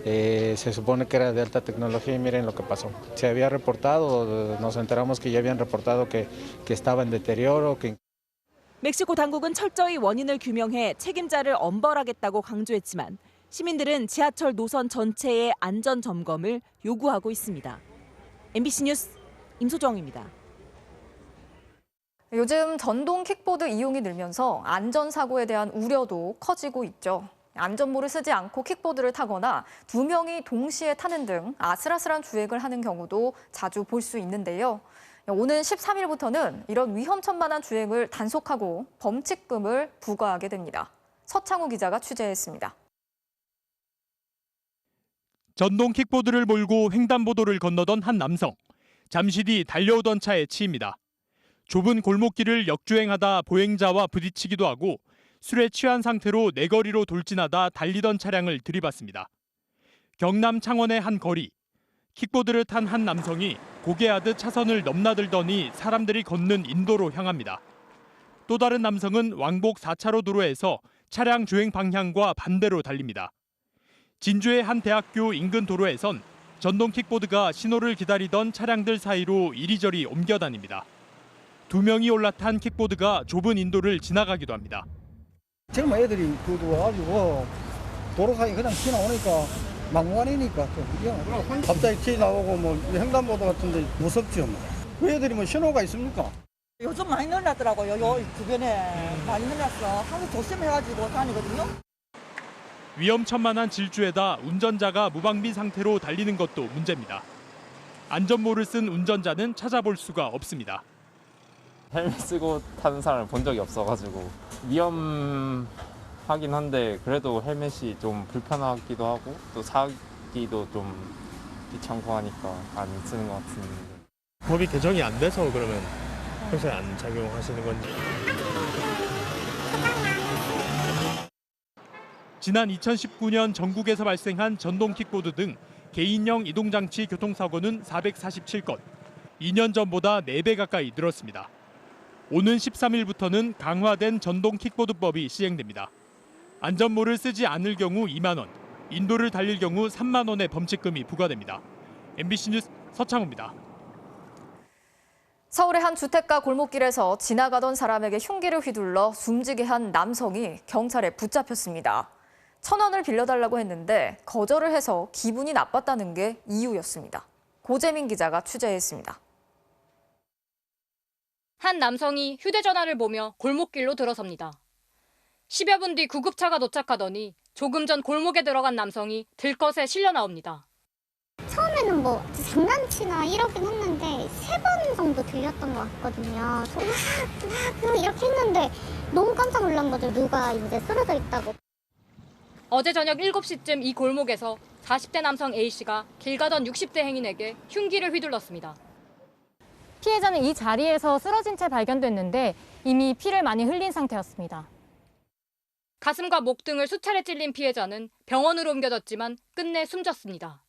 se supone que era de alta tecnología y miren lo que pasó. Se había reportado, nos enteramos que ya habían reportado que estaba en deterioro. 멕시코 당국은 철저히 원인을 규명해 책임자를 엄벌하겠다고 강조했지만 시민들은 지하철 노선 전체의 안전 점검을 요구하고 있습니다. MBC 뉴스 임소정입니다. 요즘 전동 킥보드 이용이 늘면서 안전사고에 대한 우려도 커지고 있죠. 안전모를 쓰지 않고 킥보드를 타거나 2명이 동시에 타는 등 아슬아슬한 주행을 하는 경우도 자주 볼 수 있는데요. 오는 13일부터는 이런 위험천만한 주행을 단속하고 범칙금을 부과하게 됩니다. 서창우 기자가 취재했습니다. 전동 킥보드를 몰고 횡단보도를 건너던 한 남성. 잠시 뒤 달려오던 차에 치입니다. 좁은 골목길을 역주행하다 보행자와 부딪히기도 하고 술에 취한 상태로 내거리로 돌진하다 달리던 차량을 들이받습니다. 경남 창원의 한 거리. 킥보드를 탄 한 남성이 고개하듯 차선을 넘나들더니 사람들이 걷는 인도로 향합니다. 또 다른 남성은 왕복 4차로 도로에서 차량 주행 방향과 반대로 달립니다. 진주의 한 대학교 인근 도로에선 전동 킥보드가 신호를 기다리던 차량들 사이로 이리저리 옮겨 다닙니다. 2명이 올라탄 킥보드가 좁은 인도를 지나가기도 합니다. 젊은 애들이 와가지고 도로 사이 그냥 지나오니까 막무가내니까 좀 갑자기 지나오고 뭐 횡단보도 같은데 무섭죠. 그 애들이 뭐 신호가 있습니까? 요즘 많이 늘어났더라고요. 요 주변에 많이 늘어났어. 항상 조심해가지고 다니거든요. 위험천만한 질주에다 운전자가 무방비 상태로 달리는 것도 문제입니다. 안전모를 쓴 운전자는 찾아볼 수가 없습니다. 헬멧 쓰고 타는 사람을 본 적이 없어가지고 위험하긴 한데 그래도 헬멧이 좀 불편하기도 하고 또 사기도 좀 귀찮고 하니까 안 쓰는 것 같은데. 법이 개정이 안 돼서 그러면 평소에 안 착용하시는 건지. 지난 2019년 전국에서 발생한 전동 킥보드 등 개인형 이동장치 교통사고는 447건, 2년 전보다 4배 가까이 늘었습니다. 오는 13일부터는 강화된 전동 킥보드법이 시행됩니다. 안전모를 쓰지 않을 경우 2만 원, 인도를 달릴 경우 3만 원의 범칙금이 부과됩니다. MBC 뉴스 서창호입니다. 서울의 한 주택가 골목길에서 지나가던 사람에게 흉기를 휘둘러 숨지게 한 남성이 경찰에 붙잡혔습니다. 1,000원을 빌려달라고 했는데 거절을 해서 기분이 나빴다는 게 이유였습니다. 고재민 기자가 취재했습니다. 한 남성이 휴대전화를 보며 골목길로 들어섭니다. 10여 분 뒤 구급차가 도착하더니 조금 전 골목에 들어간 남성이 들것에 실려 나옵니다. 처음에는 뭐 장난치나 이러긴 했는데 3번 정도 들렸던 것 같거든요. 이렇게 했는데 너무 깜짝 놀란 거죠. 누가 이제 쓰러져 있다고. 어제 저녁 7시쯤 이 골목에서 40대 남성 A씨가 길 가던 60대 행인에게 흉기를 휘둘렀습니다. 피해자는 이 자리에서 쓰러진 채 발견됐는데 이미 피를 많이 흘린 상태였습니다. 가슴과 목 등을 수차례 찔린 피해자는 병원으로 옮겨졌지만 끝내 숨졌습니다.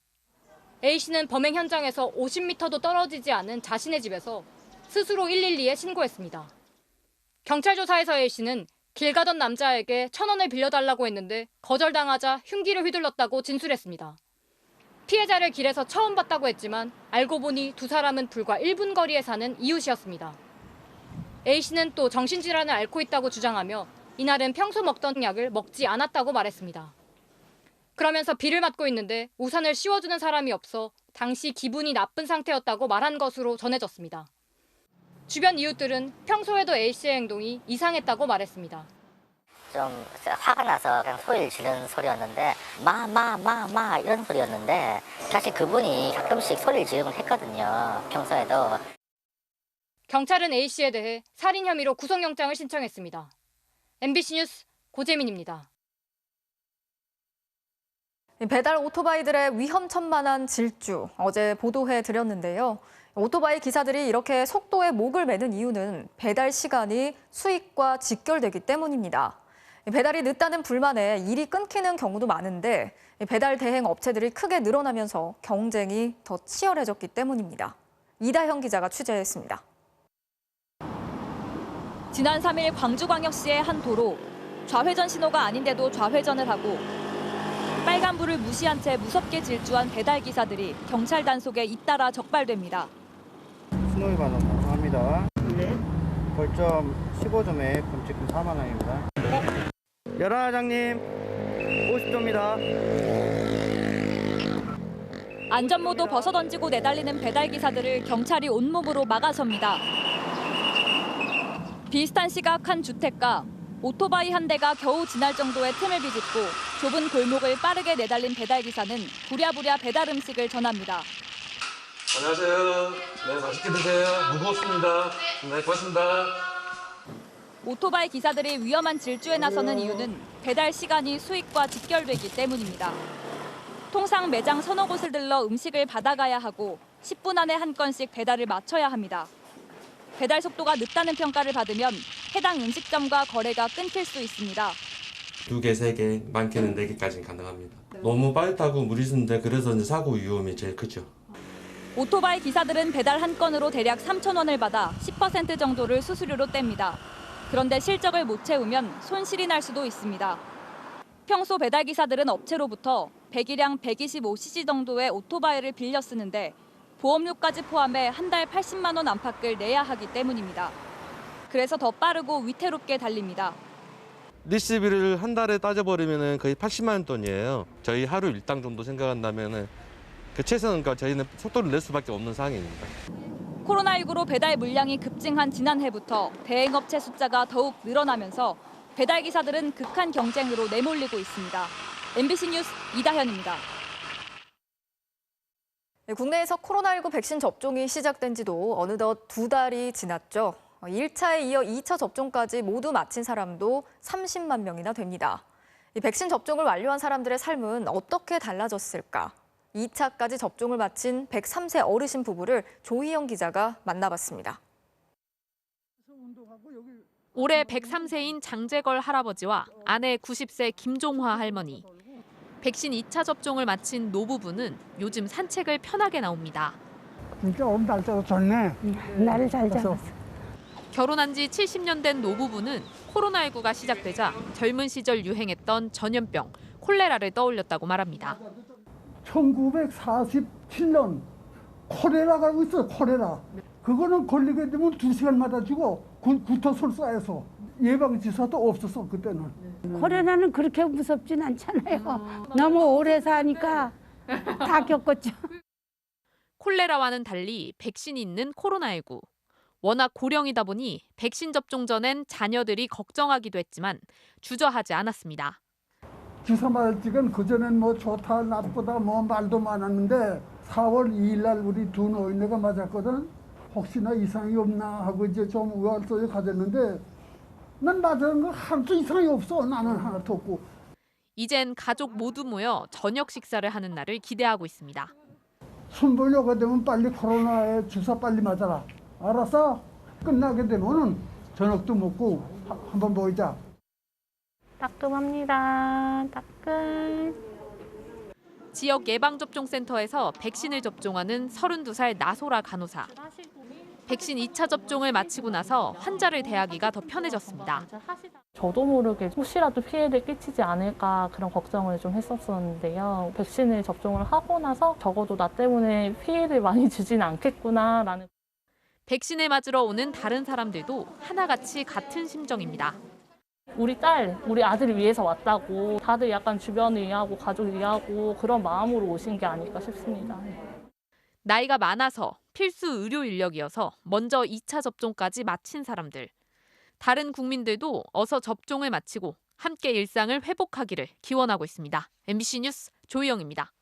A씨는 범행 현장에서 50m도 떨어지지 않은 자신의 집에서 스스로 112에 신고했습니다. 경찰 조사에서 A씨는 길 가던 남자에게 1,000원을 빌려달라고 했는데 거절당하자 흉기를 휘둘렀다고 진술했습니다. 피해자를 길에서 처음 봤다고 했지만 알고 보니 두 사람은 불과 1분 거리에 사는 이웃이었습니다. A씨는 또 정신질환을 앓고 있다고 주장하며 이날은 평소 먹던 약을 먹지 않았다고 말했습니다. 그러면서 비를 맞고 있는데 우산을 씌워주는 사람이 없어 당시 기분이 나쁜 상태였다고 말한 것으로 전해졌습니다. 주변 이웃들은 평소에도 A씨의 행동이 이상했다고 말했습니다. 좀 화가 나서 그냥 소리를 지르는 소리였는데 마 이런 소리였는데 사실 그분이 가끔씩 소리를 지르곤 했거든요. 평소에도. 경찰은 A씨에 대해 살인 혐의로 구속영장을 신청했습니다. MBC 뉴스 고재민입니다. 배달 오토바이들의 위험천만한 질주, 어제 보도해드렸는데요. 오토바이 기사들이 이렇게 속도에 목을 매는 이유는 배달 시간이 수익과 직결되기 때문입니다. 배달이 늦다는 불만에 일이 끊기는 경우도 많은데 배달 대행 업체들이 크게 늘어나면서 경쟁이 더 치열해졌기 때문입니다. 이다형 기자가 취재했습니다. 지난 3일 광주광역시의 한 도로, 좌회전 신호가 아닌데도 좌회전을 하고 빨간불을 무시한 채 무섭게 질주한 배달기사들이 경찰 단속에 잇따라 적발됩니다. 신호위반은 감사합니다. 벌점 15점에 범칙금 4만 원입니다. 열화장님 50점입니다. 안전모도 벗어던지고 내달리는 배달기사들을 경찰이 온몸으로 막아섭니다. 비슷한 시각 한 주택가, 오토바이 한 대가 겨우 지날 정도의 틈을 비집고 좁은 골목을 빠르게 내달린 배달기사는 부랴부랴 배달 음식을 전합니다. 안녕하세요. 네, 맛있게 드세요. 무겁습니다. 네, 고맙습니다. 오토바이 기사들이 위험한 질주에 나서는 이유는 배달 시간이 수익과 직결되기 때문입니다. 통상 매장 서너 곳을 들러 음식을 받아가야 하고 10분 안에 한 건씩 배달을 마쳐야 합니다. 배달 속도가 늦다는 평가를 받으면 해당 음식점과 거래가 끊길 수 있습니다. 2개, 3개, 많게는 4개까지는 가능합니다. 너무 빠르다고 무리수인데 그래서 이제 사고 위험이 제일 크죠. 오토바이 기사들은 배달 한 건으로 대략 3,000원을 받아 10% 정도를 수수료로 뗍니다. 그런데 실적을 못 채우면 손실이 날 수도 있습니다. 평소 배달 기사들은 업체로부터 배기량 125cc 정도의 오토바이를 빌려 쓰는데 보험료까지 포함해 한 달 80만 원 안팎을 내야 하기 때문입니다. 그래서 더 빠르고 위태롭게 달립니다. 리시비를 한 달에 따져버리면 거의 80만 돈이에요. 저희 하루 일당 정도 생각한다면 최소한 저희는 속도를 낼 수밖에 없는 상황입니다. 코로나19로 배달 물량이 급증한 지난해부터 대행업체 숫자가 더욱 늘어나면서 배달 기사들은 극한 경쟁으로 내몰리고 있습니다. MBC 뉴스 이다현입니다. 국내에서 코로나19 백신 접종이 시작된 지도 어느덧 2달이 지났죠. 1차에 이어 2차 접종까지 모두 마친 사람도 30만 명이나 됩니다. 이 백신 접종을 완료한 사람들의 삶은 어떻게 달라졌을까? 2차까지 접종을 마친 103세 어르신 부부를 조희영 기자가 만나봤습니다. 올해 103세인 장재걸 할아버지와 아내 90세 김종화 할머니. 백신 2차 접종을 마친 노부부는 요즘 산책을 편하게 나옵니다. 진짜 날짜가 좋네. 날을 잘 잡았어. 결혼한 지 70년 된 노부부는 코로나19가 시작되자 젊은 시절 유행했던 전염병, 콜레라를 떠올렸다고 말합니다. 1947년 콜레라가 있어요, 콜레라. 그거는 걸리게 되면 2시간마다 죽어. 구토설사에서 예방주사도 없었어, 그때는. 코로나는 그렇게 무섭진 않잖아요. 너무 오래 사니까 다 겪었죠. 콜레라와는 달리 백신이 있는 코로나19. 워낙 고령이다 보니 백신 접종 전엔 자녀들이 걱정하기도 했지만 주저하지 않았습니다. 주사 맞을 적엔 그전엔 뭐 좋다 나쁘다 뭐 말도 많았는데 4월 2일 날 우리 두 노인네가 맞았거든. 혹시나 이상이 없나 하고 이제 좀 우할 속에 가졌는데 난 맞은 거 하나도 이상이 없어. 나는 하나도 없고. 이젠 가족 모두 모여 저녁 식사를 하는 날을 기대하고 있습니다. 손보려고 되면 빨리 코로나에 주사 빨리 맞아라. 알았어? 끝나게 되면은 저녁도 먹고 한번 보이자. 따끔합니다. 따끔. 지역 예방접종센터에서 백신을 접종하는 32살 나소라 간호사. 백신 2차 접종을 마치고 나서 환자를 대하기가 더 편해졌습니다. 저도 모르게 혹시라도 피해를 끼치지 않을까 그런 걱정을 좀 했었었는데요. 백신을 접종을 하고 나서 적어도 나 때문에 피해를 많이 주진 않겠구나라는. 백신을 맞으러 오는 다른 사람들도 하나같이 같은 심정입니다. 우리 딸, 우리 아들을 위해서 왔다고 다들 약간 주변을 위하고 가족을 위하고 그런 마음으로 오신 게 아닐까 싶습니다. 나이가 많아서 필수 의료 인력이어서 먼저 2차 접종까지 마친 사람들. 다른 국민들도 어서 접종을 마치고 함께 일상을 회복하기를 기원하고 있습니다. MBC 뉴스 조희영입니다.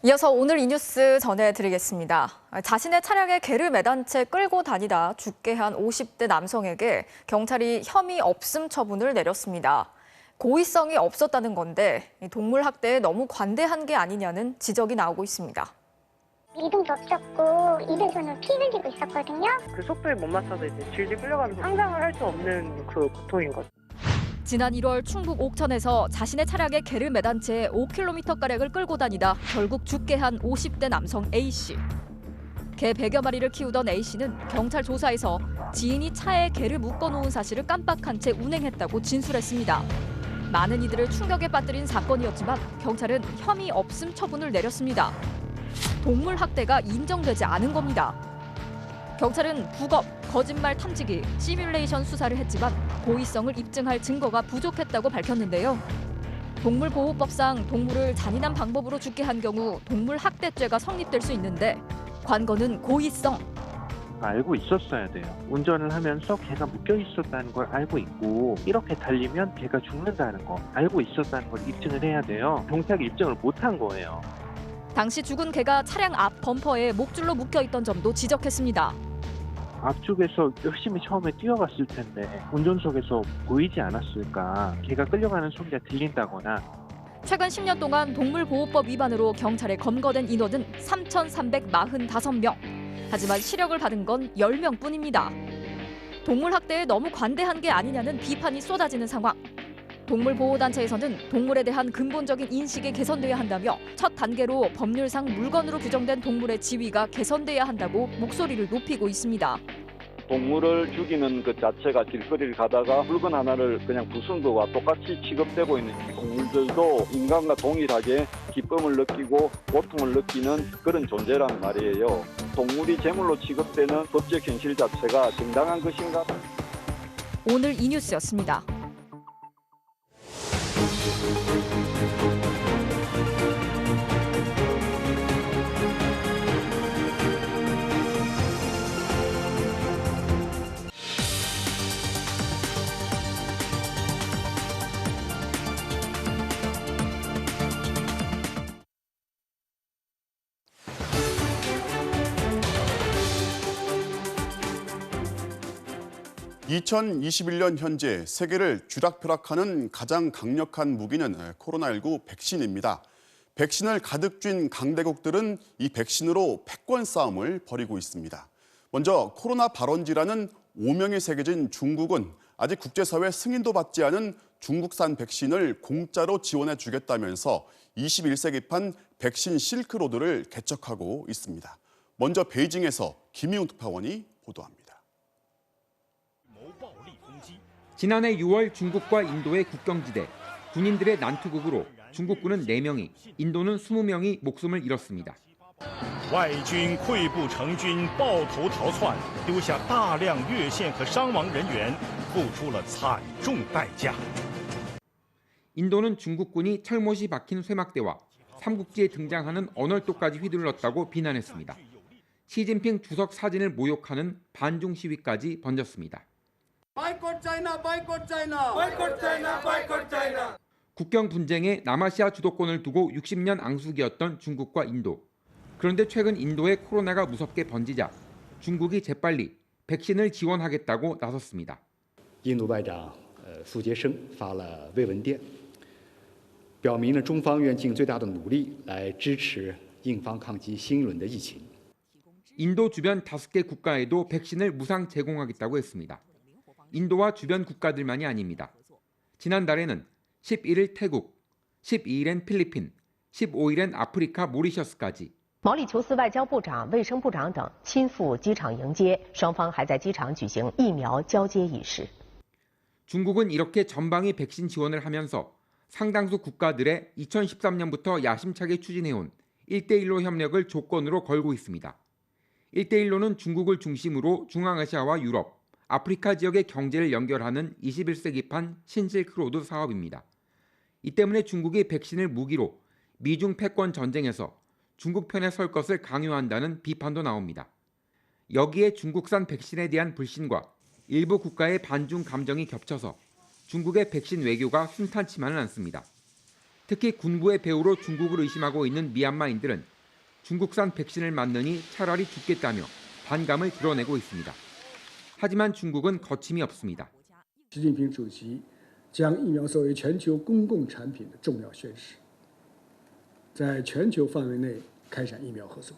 이어서 오늘 이 뉴스 전해드리겠습니다. 자신의 차량에 개를 매단 채 끌고 다니다 죽게 한 50대 남성에게 경찰이 혐의 없음 처분을 내렸습니다. 고의성이 없었다는 건데 동물 학대에 너무 관대한 게 아니냐는 지적이 나오고 있습니다. 이동도 없었고 입에서는 피 흘리고 있었거든요. 그 속도에 못 맞춰서 이제 질질 끌려가면서 상상을 할 수 없는 그 고통인 거죠. 지난 1월 충북 옥천에서 자신의 차량에 개를 매단 채 5km가량을 끌고 다니다 결국 죽게 한 50대 남성 A씨. 개 100여 마리를 키우던 A씨는 경찰 조사에서 지인이 차에 개를 묶어놓은 사실을 깜빡한 채 운행했다고 진술했습니다. 많은 이들을 충격에 빠뜨린 사건이었지만 경찰은 혐의 없음 처분을 내렸습니다. 동물 학대가 인정되지 않은 겁니다. 경찰은 부검, 거짓말 탐지기, 시뮬레이션 수사를 했지만 고의성을 입증할 증거가 부족했다고 밝혔는데요. 동물보호법상 동물을 잔인한 방법으로 죽게 한 경우 동물 학대죄가 성립될 수 있는데 관건은 고의성. 알고 있었어야 돼요. 운전을 하면서 개가 묶여 있었다는 걸 알고 있고 이렇게 달리면 개가 죽는다는 거 알고 있었다는 걸 입증을 해야 돼요. 경찰이 입증을 못한 거예요. 당시 죽은 개가 차량 앞 범퍼에 목줄로 묶여 있던 점도 지적했습니다. 앞쪽에서 열심히 처음에 뛰어갔을 텐데 운전석에서 보이지 않았을까. 개가 끌려가는 소리가 들린다거나. 최근 10년 동안 동물보호법 위반으로 경찰에 검거된 인원은 3,345명. 하지만 시력을 받은 건 10명뿐입니다. 동물학대에 너무 관대한 게 아니냐는 비판이 쏟아지는 상황. 동물보호단체에서는 동물에 대한 근본적인 인식이 개선돼야 한다며 첫 단계로 법률상 물건으로 규정된 동물의 지위가 개선돼야 한다고 목소리를 높이고 있습니다. 동물을 죽이는 것 자체가 길거리를 가다가 물건 하나를 그냥 부수는 것과 똑같이 취급되고 있는 동물들도 인간과 동일하게 기쁨을 느끼고 고통을 느끼는 그런 존재란 말이에요. 동물이 제물로 취급되는 법적 현실 자체가 정당한 것인가? 오늘 이 뉴스였습니다. (2021년) 현재 세계를 쥐락펴락하는 가장 강력한 무기는 코로나19 백신입니다. 백신을 가득 쥔 강대국들은 이 백신으로 패권 싸움을 벌이고 있습니다. 먼저 코로나 발원지라는 오명이 새겨진 중국은 아직 국제사회 승인도 받지 않은 중국산 백신을 공짜로 지원해 주겠다면서 21세기판 백신 실크로드를 개척하고 있습니다. 먼저 베이징에서 김희웅 특파원이 보도합니다. 지난해 6월 중국과 인도의 국경지대, 군인들의 난투극으로 중국군은 4명이, 인도는 20명이 목숨을 잃었습니다. 外军溃不成军，抱头逃窜，丢下大量越线和伤亡人员，付出了惨重代价。 인도는 중국군이 철못이 박힌 쇠막대와 삼국지에 등장하는 언얼도까지 휘둘렀다고 비난했습니다. 시진핑 주석 사진을 모욕하는 반중 시위까지 번졌습니다. 국경 분쟁에 남아시아 주도권을 두고 60년 앙숙이었던 중국과 인도. 그런데 최근 인도의 코로나가 무섭게 번지자 중국이 재빨리 백신을 지원하겠다고 나섰습니다. 印度外长苏杰生发了慰问电，表明了中方愿尽最大的努力来支持印方抗击新一轮的疫情。 인도 주변 5개 국가에도 백신을 무상 제공하겠다고 했습니다. 인도와 주변 국가들만이 아닙니다. 지난달에는 11일 태국, 12일엔 필리핀, 15일엔 아프리카 모리셔스까지 毛里求斯外交部长、卫生部长等亲赴机场迎接，双方还在机场举行疫苗交接仪式。 중국은 이렇게 전방위 백신 지원을 하면서 상당수 국가들의 2013년부터 야심차게 추진해온 1대1로 협력을 조건으로 걸고 있습니다. 1대1로는 중국을 중심으로 중앙아시아와 유럽, 아프리카 지역의 경제를 연결하는 21세기판 신실크로드 사업입니다. 이 때문에 중국이 백신을 무기로 미중 패권 전쟁에서 중국 편에 설 것을 강요한다는 비판도 나옵니다. 여기에 중국산 백신에 대한 불신과 일부 국가의 반중 감정이 겹쳐서 중국의 백신 외교가 순탄치만은 않습니다. 특히 군부의 배후로 중국을 의심하고 있는 미얀마인들은 중국산 백신을 맞느니 차라리 죽겠다며 반감을 드러내고 있습니다. 하지만 중국은 거침이 없습니다. 习近平主席将疫苗作为全球公共产品的重要宣示，在全球范围内开展疫苗合作。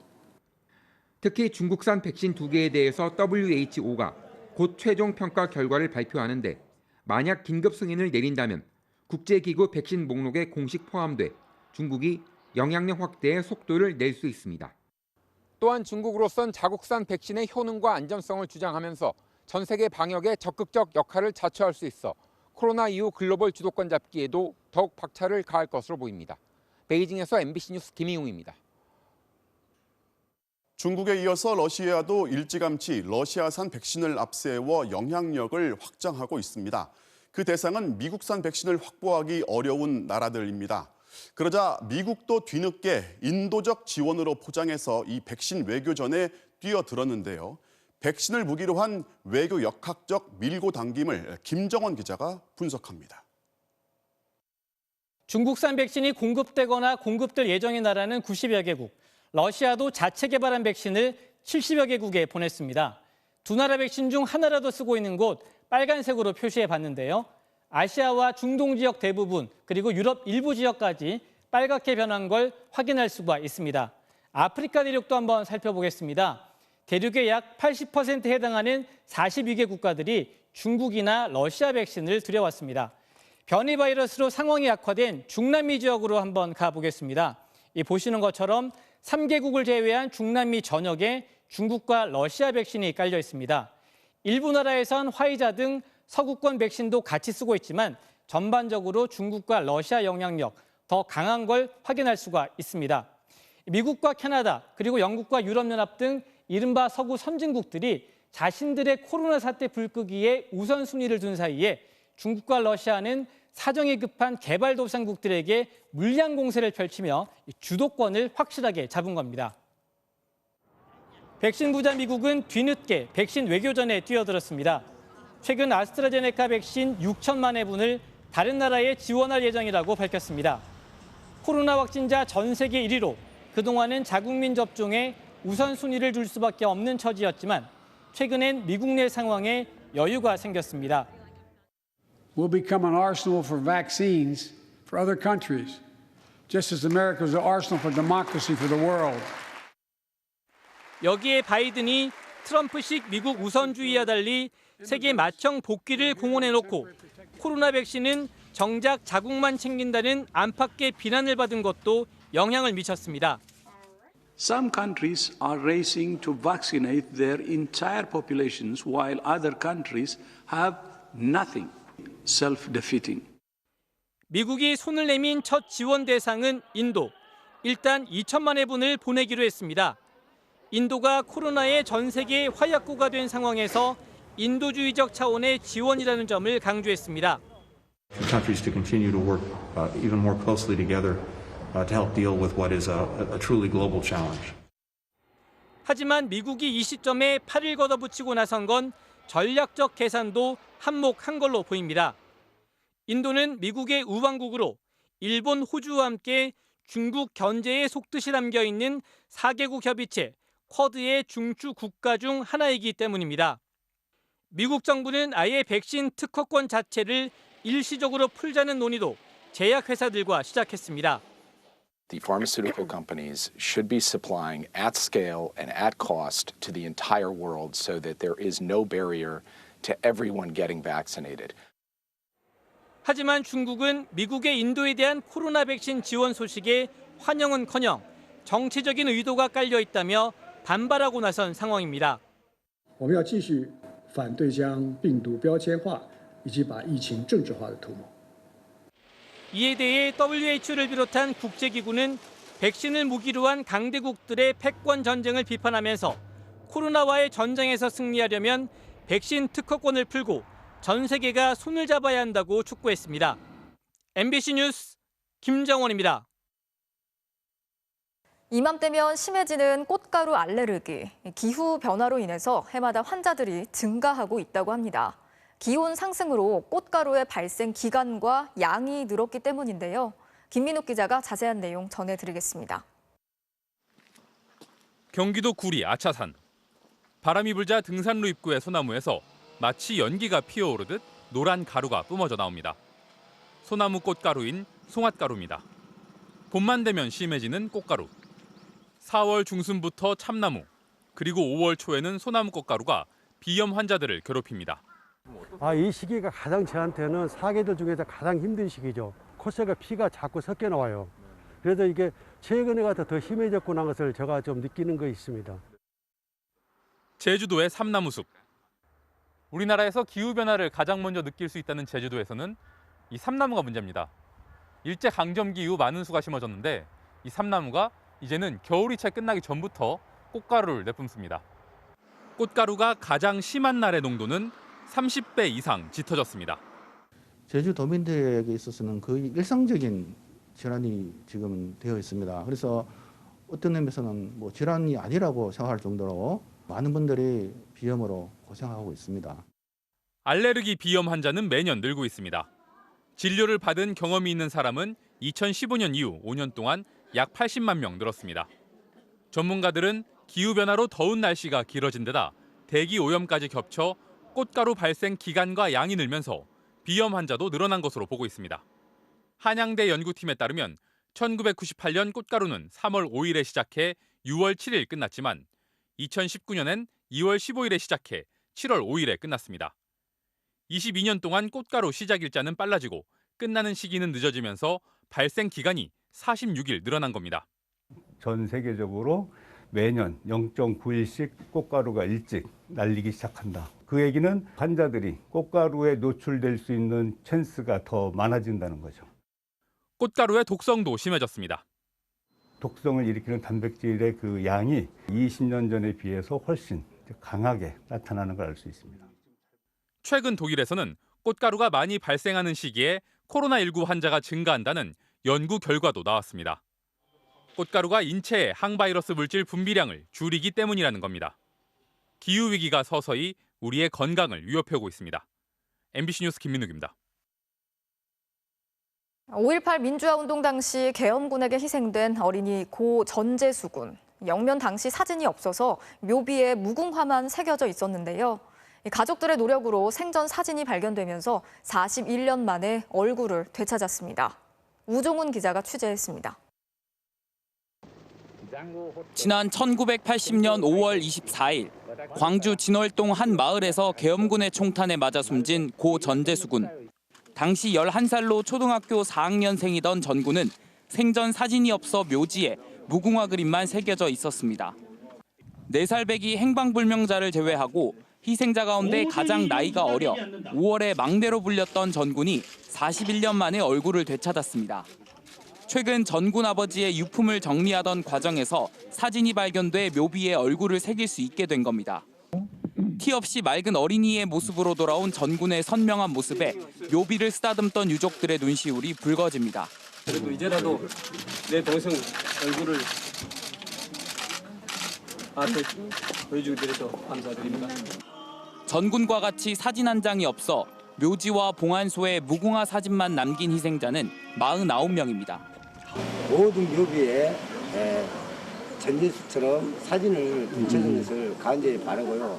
특히 중국산 백신 2개에 대해서 WHO가 곧 최종 평가 결과를 발표하는데 만약 긴급 승인을 내린다면 국제기구 백신 목록에 공식 포함돼 중국이 영향력 확대의 속도를 낼 수 있습니다. 또한 중국으로선 자국산 백신의 효능과 안전성을 주장하면서 전 세계 방역에 적극적 역할을 자처할 수 있어 코로나 이후 글로벌 주도권 잡기에도 더욱 박차를 가할 것으로 보입니다. 베이징에서 MBC 뉴스 김희웅입니다. 중국에 이어서 러시아도 일찌감치 러시아산 백신을 앞세워 영향력을 확장하고 있습니다. 그 대상은 미국산 백신을 확보하기 어려운 나라들입니다. 그러자 미국도 뒤늦게 인도적 지원으로 포장해서 이 백신 외교전에 뛰어들었는데요. 백신을 무기로 한 외교 역학적 밀고 당김을 김정원 기자가 분석합니다. 중국산 백신이 공급되거나 공급될 예정인 나라는 90여 개국, 러시아도 자체 개발한 백신을 70여 개국에 보냈습니다. 두 나라 백신 중 하나라도 쓰고 있는 곳 빨간색으로 표시해 봤는데요. 아시아와 중동 지역 대부분 그리고 유럽 일부 지역까지 빨갛게 변한 걸 확인할 수가 있습니다. 아프리카 대륙도 한번 살펴보겠습니다. 대륙의 약 80%에 해당하는 42개 국가들이 중국이나 러시아 백신을 들여왔습니다. 변이 바이러스로 상황이 악화된 중남미 지역으로 한번 가보겠습니다. 보시는 것처럼 3개국을 제외한 중남미 전역에 중국과 러시아 백신이 깔려 있습니다. 일부 나라에선 화이자 등 서구권 백신도 같이 쓰고 있지만 전반적으로 중국과 러시아 영향력 더 강한 걸 확인할 수가 있습니다. 미국과 캐나다 그리고 영국과 유럽연합 등 이른바 서구 선진국들이 자신들의 코로나 사태 불끄기에 우선순위를 둔 사이에 중국과 러시아는 사정이 급한 개발도상국들에게 물량 공세를 펼치며 주도권을 확실하게 잡은 겁니다. 백신 부자 미국은 뒤늦게 백신 외교전에 뛰어들었습니다. 최근 아스트라제네카 백신 6천만 회분을 다른 나라에 지원할 예정이라고 밝혔습니다. 코로나 확진자 전 세계 1위로 그동안은 자국민 접종에 우선순위를 줄 수밖에 없는 처지였지만 최근엔 미국 내 상황에 여유가 생겼습니다. We'll become an arsenal for vaccines for other countries, just as America is an arsenal for democracy for the world. 여기에 바이든이 트럼프식 미국 우선주의와 달리 세계 맏형 복귀를 공언해놓고 코로나 백신은 정작 자국만 챙긴다는 안팎의 비난을 받은 것도 영향을 미쳤습니다. Some countries are racing to vaccinate their entire populations while other countries have nothing. Self-defeating. 미국이 손을 내민 첫 지원 대상은 인도. 일단 2천만 회분을 보내기로 했습니다. 인도가 코로나의 전 세계 화약고가 된 상황에서 인도주의적 차원의 지원이라는 점을 강조했습니다. Countries to continue to work even more closely together to help deal with what is a truly global challenge. 하지만 미국이 이 시점에 팔을 걷어붙이고 나선 건 전략적 계산도 한몫한 걸로 보입니다. 인도는 미국의 우방국으로 일본, 호주와 함께 중국 견제에 속뜻이 담겨 있는 4개국 협의체 쿼드의 중추 국가 중 하나이기 때문입니다. 미국 정부는 아예 백신 특허권 자체를 일시적으로 풀자는 논의도 제약회사들과 시작했습니다. The pharmaceutical companies should be supplying at scale and at cost to the entire world so that there is no barrier to everyone getting vaccinated. 하지만 중국은 미국의 인도에 대한 코로나 백신 지원 소식에 환영은커녕 정치적인 의도가 깔려 있다며 반발하고 나선 상황입니다. 我们要继续反对将病毒标签化以及把疫情政治化的图谋。 이에 대해 WHO를 비롯한 국제기구는 백신을 무기로 한 강대국들의 패권 전쟁을 비판하면서 코로나와의 전쟁에서 승리하려면 백신 특허권을 풀고 전 세계가 손을 잡아야 한다고 촉구했습니다. MBC 뉴스 김정원입니다. 이맘때면 심해지는 꽃가루 알레르기, 기후 변화로 인해서 해마다 환자들이 증가하고 있다고 합니다. 기온 상승으로 꽃가루의 발생 기간과 양이 늘었기 때문인데요. 김민욱 기자가 자세한 내용 전해드리겠습니다. 경기도 구리 아차산. 바람이 불자 등산로 입구의 소나무에서 마치 연기가 피어오르듯 노란 가루가 뿜어져 나옵니다. 소나무 꽃가루인 송앗가루입니다. 봄만 되면 심해지는 꽃가루. 4월 중순부터 참나무, 그리고 5월 초에는 소나무 꽃가루가 비염 환자들을 괴롭힙니다. 이 시기가 가장 저한테는 사계절 중에서 가장 힘든 시기죠. 콧속에 피가 자꾸 섞여 나와요. 그래서 이게 최근에 가서 더 심해졌구나 것을 제가 좀 느끼는 거 있습니다. 제주도의 삼나무숲. 우리나라에서 기후변화를 가장 먼저 느낄 수 있다는 제주도에서는 이 삼나무가 문제입니다. 일제강점기 이후 많은 수가 심어졌는데 이 삼나무가 이제는 겨울이 채 끝나기 전부터 꽃가루를 내뿜습니다. 꽃가루가 가장 심한 날의 농도는 30배 이상 짙어졌습니다. 제주도민들에게 있어서는 거의 일상적인 질환이 지금 되어 있습니다. 그래서 어떤 의미에서는 질환이 아니라고 생각할 정도로 많은 분들이 비염으로 고생하고 있습니다. 알레르기 비염 환자는 매년 늘고 있습니다. 진료를 받은 경험이 있는 사람은 2015년 이후 5년 동안 약 80만 명 늘었습니다. 전문가들은 기후변화로 더운 날씨가 길어진 데다 대기 오염까지 겹쳐 꽃가루 발생 기간과 양이 늘면서 비염 환자도 늘어난 것으로 보고 있습니다. 한양대 연구팀에 따르면 1998년 꽃가루는 3월 5일에 시작해 6월 7일 끝났지만 2019년엔 2월 15일에 시작해 7월 5일에 끝났습니다. 22년 동안 꽃가루 시작 일자는 빨라지고 끝나는 시기는 늦어지면서 발생 기간이 46일 늘어난 겁니다. 전 세계적으로 매년 0.9일씩 꽃가루가 일찍 날리기 시작한다. 그 얘기는 환자들이 꽃가루에 노출될 수 있는 찬스가 더 많아진다는 거죠. 꽃가루의 독성도 심해졌습니다. 독성을 일으키는 단백질의 그 양이 20년 전에 비해서 훨씬 강하게 나타나는 걸 알 수 있습니다. 최근 독일에서는 꽃가루가 많이 발생하는 시기에 코로나19 환자가 증가한다는 연구 결과도 나왔습니다. 꽃가루가 인체의 항바이러스 물질 분비량을 줄이기 때문이라는 겁니다. 기후위기가 서서히 우리의 건강을 위협하고 있습니다. MBC 뉴스 김민욱입니다. 5.18 민주화운동 당시 계엄군에게 희생된 어린이 고 전재수 군. 영면 당시 사진이 없어서 묘비에 무궁화만 새겨져 있었는데요. 가족들의 노력으로 생전 사진이 발견되면서 41년 만에 얼굴을 되찾았습니다. 우종훈 기자가 취재했습니다. 지난 1980년 5월 24일 광주 진월동 한 마을에서 계엄군의 총탄에 맞아 숨진 고 전재수 군. 당시 11살로 초등학교 4학년생이던 전 군은 생전 사진이 없어 묘지에 무궁화 그림만 새겨져 있었습니다. 4살배기 행방불명자를 제외하고 희생자 가운데 가장 나이가 어려 5월에 막내로 불렸던 전 군이 41년 만에 얼굴을 되찾았습니다. 최근 전 군 아버지의 유품을 정리하던 과정에서 사진이 발견돼 묘비에 얼굴을 새길 수 있게 된 겁니다. 티 없이 맑은 어린이의 모습으로 돌아온 전 군의 선명한 모습에 묘비를 쓰다듬던 유족들의 눈시울이 붉어집니다. 그래도 이제라도 내 동생 얼굴을 나한테 보여주게 돼서 감사드립니다. 전 군과 같이 사진 한 장이 없어 묘지와 봉안소에 무궁화 사진만 남긴 희생자는 49명입니다. 모든 묘비에 전재수처럼 사진을 붙여주는 것을 간절히 바라고요.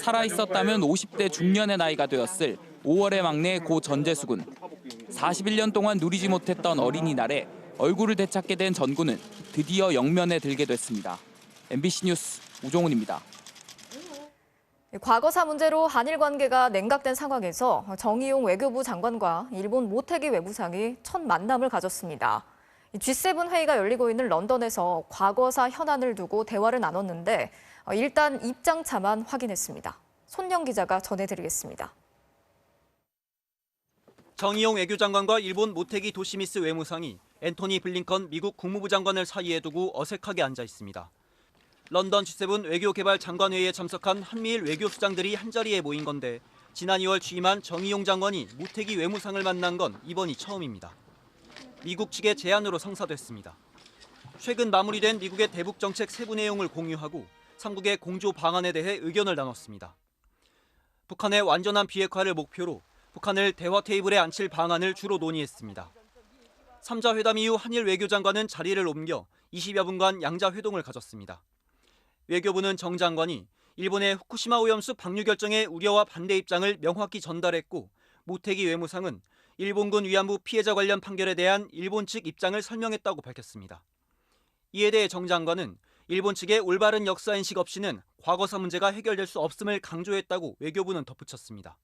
살아있었다면 50대 중년의 나이가 되었을 5월의 막내 고 전재수 군. 41년 동안 누리지 못했던 어린이날에 얼굴을 되찾게 된 전 군은 드디어 영면에 들게 됐습니다. MBC 뉴스 우종훈입니다. 과거사 문제로 한일 관계가 냉각된 상황에서 정의용 외교부 장관과 일본 모테기 외무상이 첫 만남을 가졌습니다. G7 회의가 열리고 있는 런던에서 과거사 현안을 두고 대화를 나눴는데 일단 입장차만 확인했습니다. 손영 기자가 전해드리겠습니다. 정의용 외교장관과 일본 모테기 도시미스 외무상이 앤토니 블링컨 미국 국무부 장관을 사이에 두고 어색하게 앉아 있습니다. 런던 G7 외교개발 장관회의에 참석한 한미일 외교수장들이 한자리에 모인 건데 지난 2월 취임한 정의용 장관이 모테기 외무상을 만난 건 이번이 처음입니다. 미국 측의 제안으로 성사됐습니다. 최근 마무리된 미국의 대북 정책 세부 내용을 공유하고 삼국의 공조 방안에 대해 의견을 나눴습니다. 북한의 완전한 비핵화를 목표로 북한을 대화 테이블에 앉힐 방안을 주로 논의했습니다. 3자 회담 이후 한일 외교장관은 자리를 옮겨 20여 분간 양자 회동을 가졌습니다. 외교부는 정 장관이 일본의 후쿠시마 오염수 방류 결정의 우려와 반대 입장을 명확히 전달했고 모테기 외무상은 일본군 위안부 피해자 관련 판결에 대한 일본 측 입장을 설명했다고 밝혔습니다. 이에 대해 정 장관은 일본 측의 올바른 역사인식 없이는 과거사 문제가 해결될 수 없음을 강조했다고 외교부는 덧붙였습니다.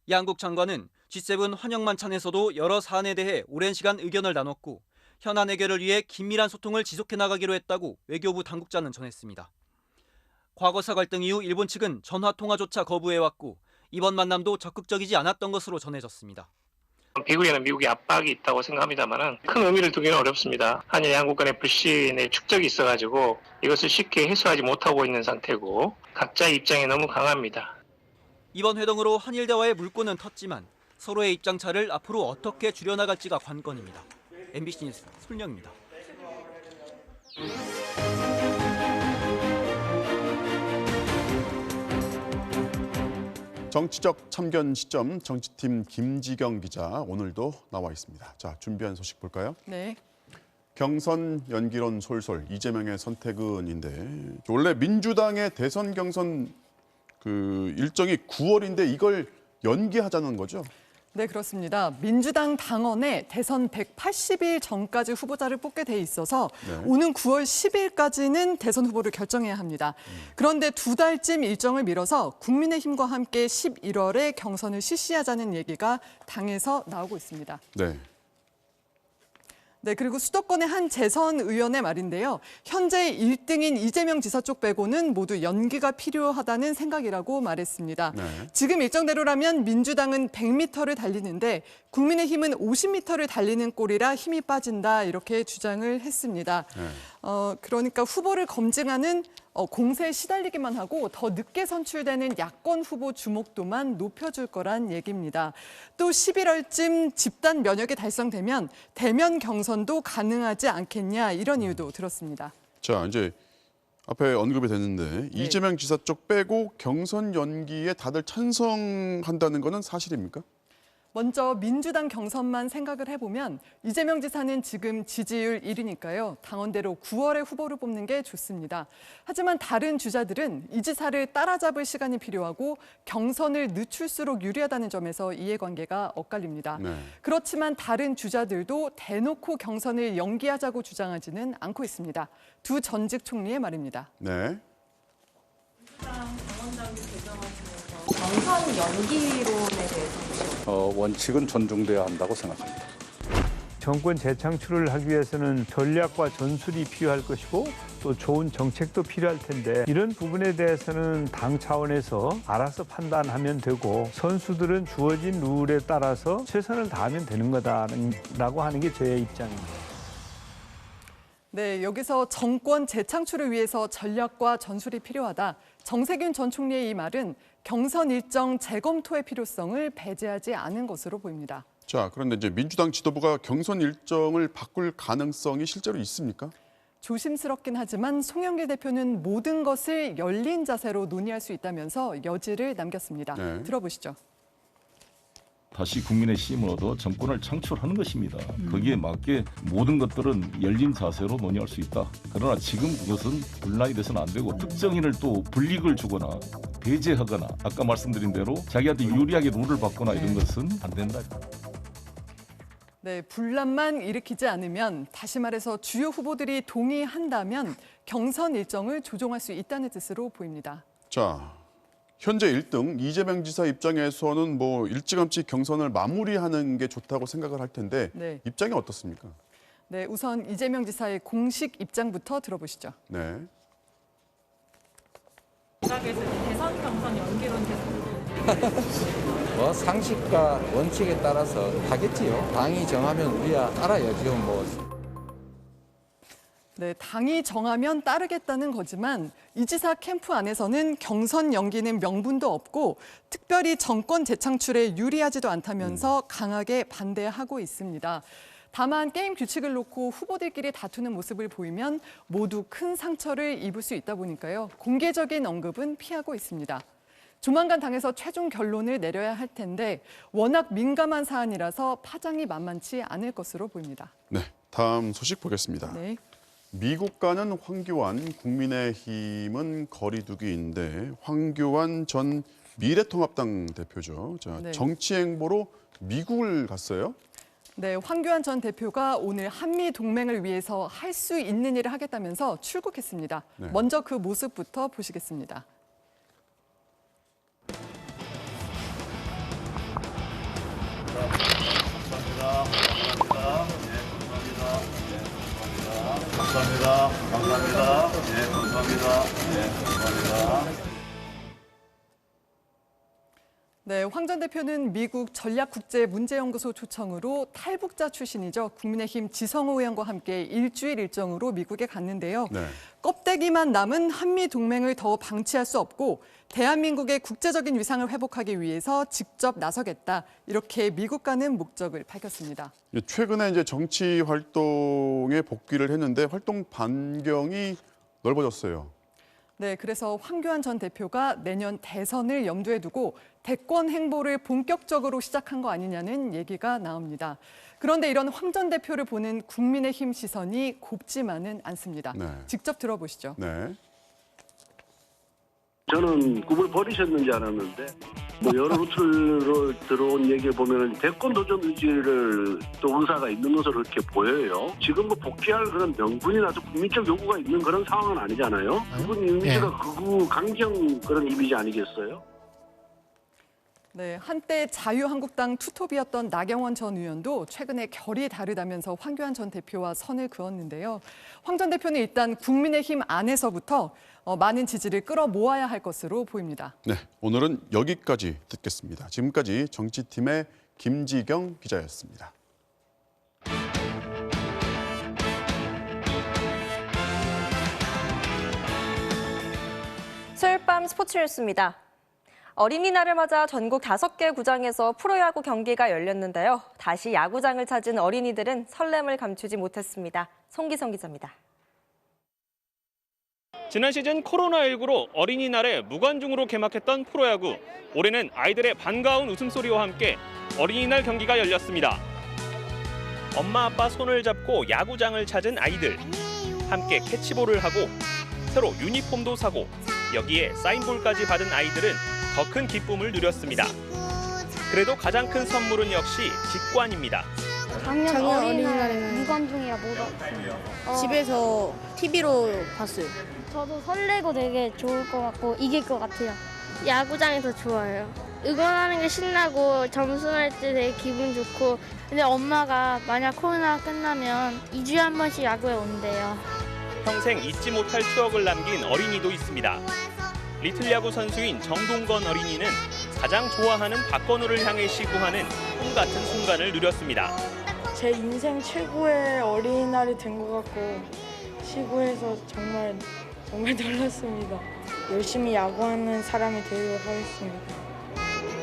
양국 장관은 G7 환영만찬에서도 여러 사안에 대해 오랜 시간 의견을 나눴고 현안 해결을 위해 긴밀한 소통을 지속해 나가기로 했다고 외교부 당국자는 전했습니다. 과거사 갈등 이후 일본 측은 전화 통화조차 거부해왔고 이번 만남도 적극적이지 않았던 것으로 전해졌습니다. 미국에는 미국의 압박이 있다고 생각합니다만 큰 의미를 두기는 어렵습니다. 한일 양국 간의 불신의 축적이 있어가지고 이것을 쉽게 해소하지 못하고 있는 상태고 각자의 입장이 너무 강합니다. 이번 회동으로 한일 대화의 물꼬는 텄지만 서로의 입장차를 앞으로 어떻게 줄여나갈지가 관건입니다. MBC 뉴스 손영입니다. 정치적 참견 시점 정치팀 김지경 기자 오늘도 나와 있습니다. 자, 준비한 소식 볼까요? 네. 경선 연기론 솔솔 이재명의 선택은인데 원래 민주당의 대선 경선 그 일정이 9월인데 이걸 연기하자는 거죠? 네, 그렇습니다. 민주당 당원에 대선 180일 전까지 후보자를 뽑게 돼 있어서 오는 9월 10일까지는 대선 후보를 결정해야 합니다. 그런데 2달쯤 일정을 미뤄서 국민의힘과 함께 11월에 경선을 실시하자는 얘기가 당에서 나오고 있습니다. 네. 네, 그리고 수도권의 한 재선 의원의 말인데요. 현재 1등인 이재명 지사 쪽 빼고는 모두 연기가 필요하다는 생각이라고 말했습니다. 지금 일정대로라면 민주당은 100m를 달리는데 국민의힘은 50m를 달리는 꼴이라 힘이 빠진다 이렇게 주장을 했습니다. 그러니까 후보를 검증하는 공세에 시달리기만 하고 더 늦게 선출되는 야권 후보 주목도만 높여줄 거란 얘기입니다. 또 11월쯤 집단 면역이 달성되면 대면 경선도 가능하지 않겠냐 이런 이유도 들었습니다. 자, 이제 앞에 언급이 됐는데 이재명 지사 쪽 빼고 경선 연기에 다들 찬성한다는 거는 사실입니까? 먼저 민주당 경선만 생각을 해보면 이재명 지사는 지금 지지율 1위니까요. 당원대로 9월에 후보를 뽑는 게 좋습니다. 하지만 다른 주자들은 이 지사를 따라잡을 시간이 필요하고 경선을 늦출수록 유리하다는 점에서 이해관계가 엇갈립니다. 그렇지만 다른 주자들도 대놓고 경선을 연기하자고 주장하지는 않고 있습니다. 두 전직 총리의 말입니다. 네. 경선 연기론에 대해서 원칙은 존중돼야 한다고 생각합니다. 정권 재창출을 하기 위해서는 전략과 전술이 필요할 것이고 또 좋은 정책도 필요할 텐데 이런 부분에 대해서는 당 차원에서 알아서 판단하면 되고 선수들은 주어진 룰에 따라서 최선을 다하면 되는 거다라고 하는 게 제 입장입니다. 네, 여기서 정권 재창출을 위해서 전략과 전술이 필요하다. 정세균 전 총리의 이 말은 경선 일정 재검토의 필요성을 배제하지 않은 것으로 보입니다. 자, 그런데 이제 민주당 지도부가 경선 일정을 바꿀 가능성이 실제로 있습니까? 조심스럽긴 하지만 송영길 대표는 모든 것을 열린 자세로 논의할 수 있다면서 여지를 남겼습니다. 들어보시죠. 다시 국민의 힘을 얻어 정권을 창출하는 것입니다. 거기에 맞게 모든 것들은 열린 자세로 논의할 수 있다. 그러나 지금 이것은 분란이 돼서는 안 되고 특정인을 또 불이익을 주거나 배제하거나 아까 말씀드린 대로 자기한테 유리하게 룰을 바꾸거나 이런 것은 안 된다. 네, 분란만 일으키지 않으면 다시 말해서 주요 후보들이 동의한다면 경선 일정을 조정할 수 있다는 뜻으로 보입니다. 자, 현재 1등 이재명 지사 입장에서는 뭐 일찌감치 경선을 마무리하는 게 좋다고 생각을 할 텐데 입장이 어떻습니까? 네, 우선 이재명 지사의 공식 입장부터 들어보시죠. 네. 일각에서 대선 경선 연기론 계속 뭐 상식과 원칙에 따라서 하겠지요. 당이 정하면 우리야 따라야죠. 뭐. 네, 당이 정하면 따르겠다는 거지만 이 지사 캠프 안에서는 경선 연기는 명분도 없고 특별히 정권 재창출에 유리하지도 않다면서 강하게 반대하고 있습니다. 다만 게임 규칙을 놓고 후보들끼리 다투는 모습을 보이면 모두 큰 상처를 입을 수 있다 보니까요. 공개적인 언급은 피하고 있습니다. 조만간 당에서 최종 결론을 내려야 할 텐데 워낙 민감한 사안이라서 파장이 만만치 않을 것으로 보입니다. 네, 다음 소식 보겠습니다. 네. 미국과는 황교안, 국민의힘은 거리두기인데 황교안 전 미래통합당 대표죠. 자, 정치 행보로 미국을 갔어요. 네, 황교안 전 대표가 오늘 한미 동맹을 위해서 할 수 있는 일을 하겠다면서 출국했습니다. 먼저 그 모습부터 보시겠습니다. 감사합니다. 감사합니다. 네, 감사합니다. 네, 감사합니다. 네, 황 전 대표는 미국 전략국제문제연구소 초청으로 탈북자 출신이죠. 국민의힘 지성호 의원과 함께 일주일 일정으로 미국에 갔는데요. 껍데기만 남은 한미 동맹을 더 방치할 수 없고 대한민국의 국제적인 위상을 회복하기 위해서 직접 나서겠다. 이렇게 미국 가는 목적을 밝혔습니다. 최근에 이제 정치 활동에 복귀를 했는데 활동 반경이 넓어졌어요. 네, 그래서 황교안 전 대표가 내년 대선을 염두에 두고 대권 행보를 본격적으로 시작한 거 아니냐는 얘기가 나옵니다. 그런데 이런 황 전 대표를 보는 국민의힘 시선이 곱지만은 않습니다. 직접 들어보시죠. 네. 저는 꿈을 버리셨는지 알았는데 뭐 여러 루트로 들어온 얘기를 보면은 대권 도전 의지를 또 의사가 있는 것으로 이렇게 보여요. 지금 뭐 복귀할 그런 명분이나 또 국민적 요구가 있는 그런 상황은 아니잖아요. 그분 이미지가 극우 강경 그런 이미지 아니겠어요? 네, 한때 자유한국당 투톱이었던 나경원 전 의원도 최근에 결이 다르다면서 황교안 전 대표와 선을 그었는데요. 황 전 대표는 일단 국민의힘 안에서부터 많은 지지를 끌어모아야 할 것으로 보입니다. 네, 오늘은 여기까지 듣겠습니다. 지금까지 정치팀의 김지경 기자였습니다. 수요일 밤 스포츠 뉴스입니다. 어린이날을 맞아 전국 5개 구장에서 프로야구 경기가 열렸는데요. 다시 야구장을 찾은 어린이들은 설렘을 감추지 못했습니다. 송기성 기자입니다. 지난 시즌 코로나19로 어린이날에 무관중으로 개막했던 프로야구. 올해는 아이들의 반가운 웃음소리와 함께 어린이날 경기가 열렸습니다. 엄마 아빠 손을 잡고 야구장을 찾은 아이들. 함께 캐치볼을 하고 새로 유니폼도 사고 여기에 사인볼까지 받은 아이들은 더 큰 기쁨을 누렸습니다. 그래도 가장 큰 선물은 역시 직관입니다. 작년 어린이날에는 무관중이라 못 왔어요. 집에서 TV로 봤어요. 저도 설레고 되게 좋을 것 같고 이길 것 같아요. 야구장에서 좋아요. 응원하는 게 신나고 점수 날 때 되게 기분 좋고 근데 엄마가 만약 코로나가 끝나면 2주에 한 번씩 야구에 온대요. 평생 잊지 못할 추억을 남긴 어린이도 있습니다. 리틀 야구 선수인 정동건 어린이는 가장 좋아하는 박건우를 향해 시구하는 꿈 같은 순간을 누렸습니다. 제 인생 최고의 어린이날이 된 것 같고 시구해서 정말 놀랐습니다. 열심히 야구하는 사람이 되도록 하겠습니다.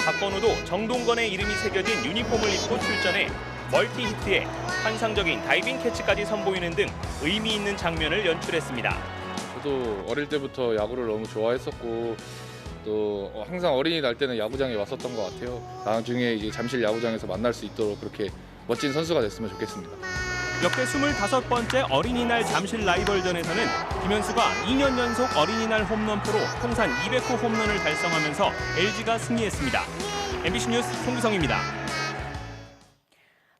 박건우도 정동건의 이름이 새겨진 유니폼을 입고 출전해 멀티 히트에 환상적인 다이빙 캐치까지 선보이는 등 의미 있는 장면을 연출했습니다. 저도 어릴 때부터 야구를 너무 좋아했었고 또 항상 어린이 날 때는 야구장에 왔었던 것 같아요. 나중에 이제 잠실 야구장에서 만날 수 있도록 그렇게 멋진 선수가 됐으면 좋겠습니다. 역대 25번째 어린이날 잠실 라이벌전에서는 김현수가 2년 연속 어린이날 홈런포로 통산 200호 홈런을 달성하면서 LG가 승리했습니다. MBC 뉴스 송규성입니다.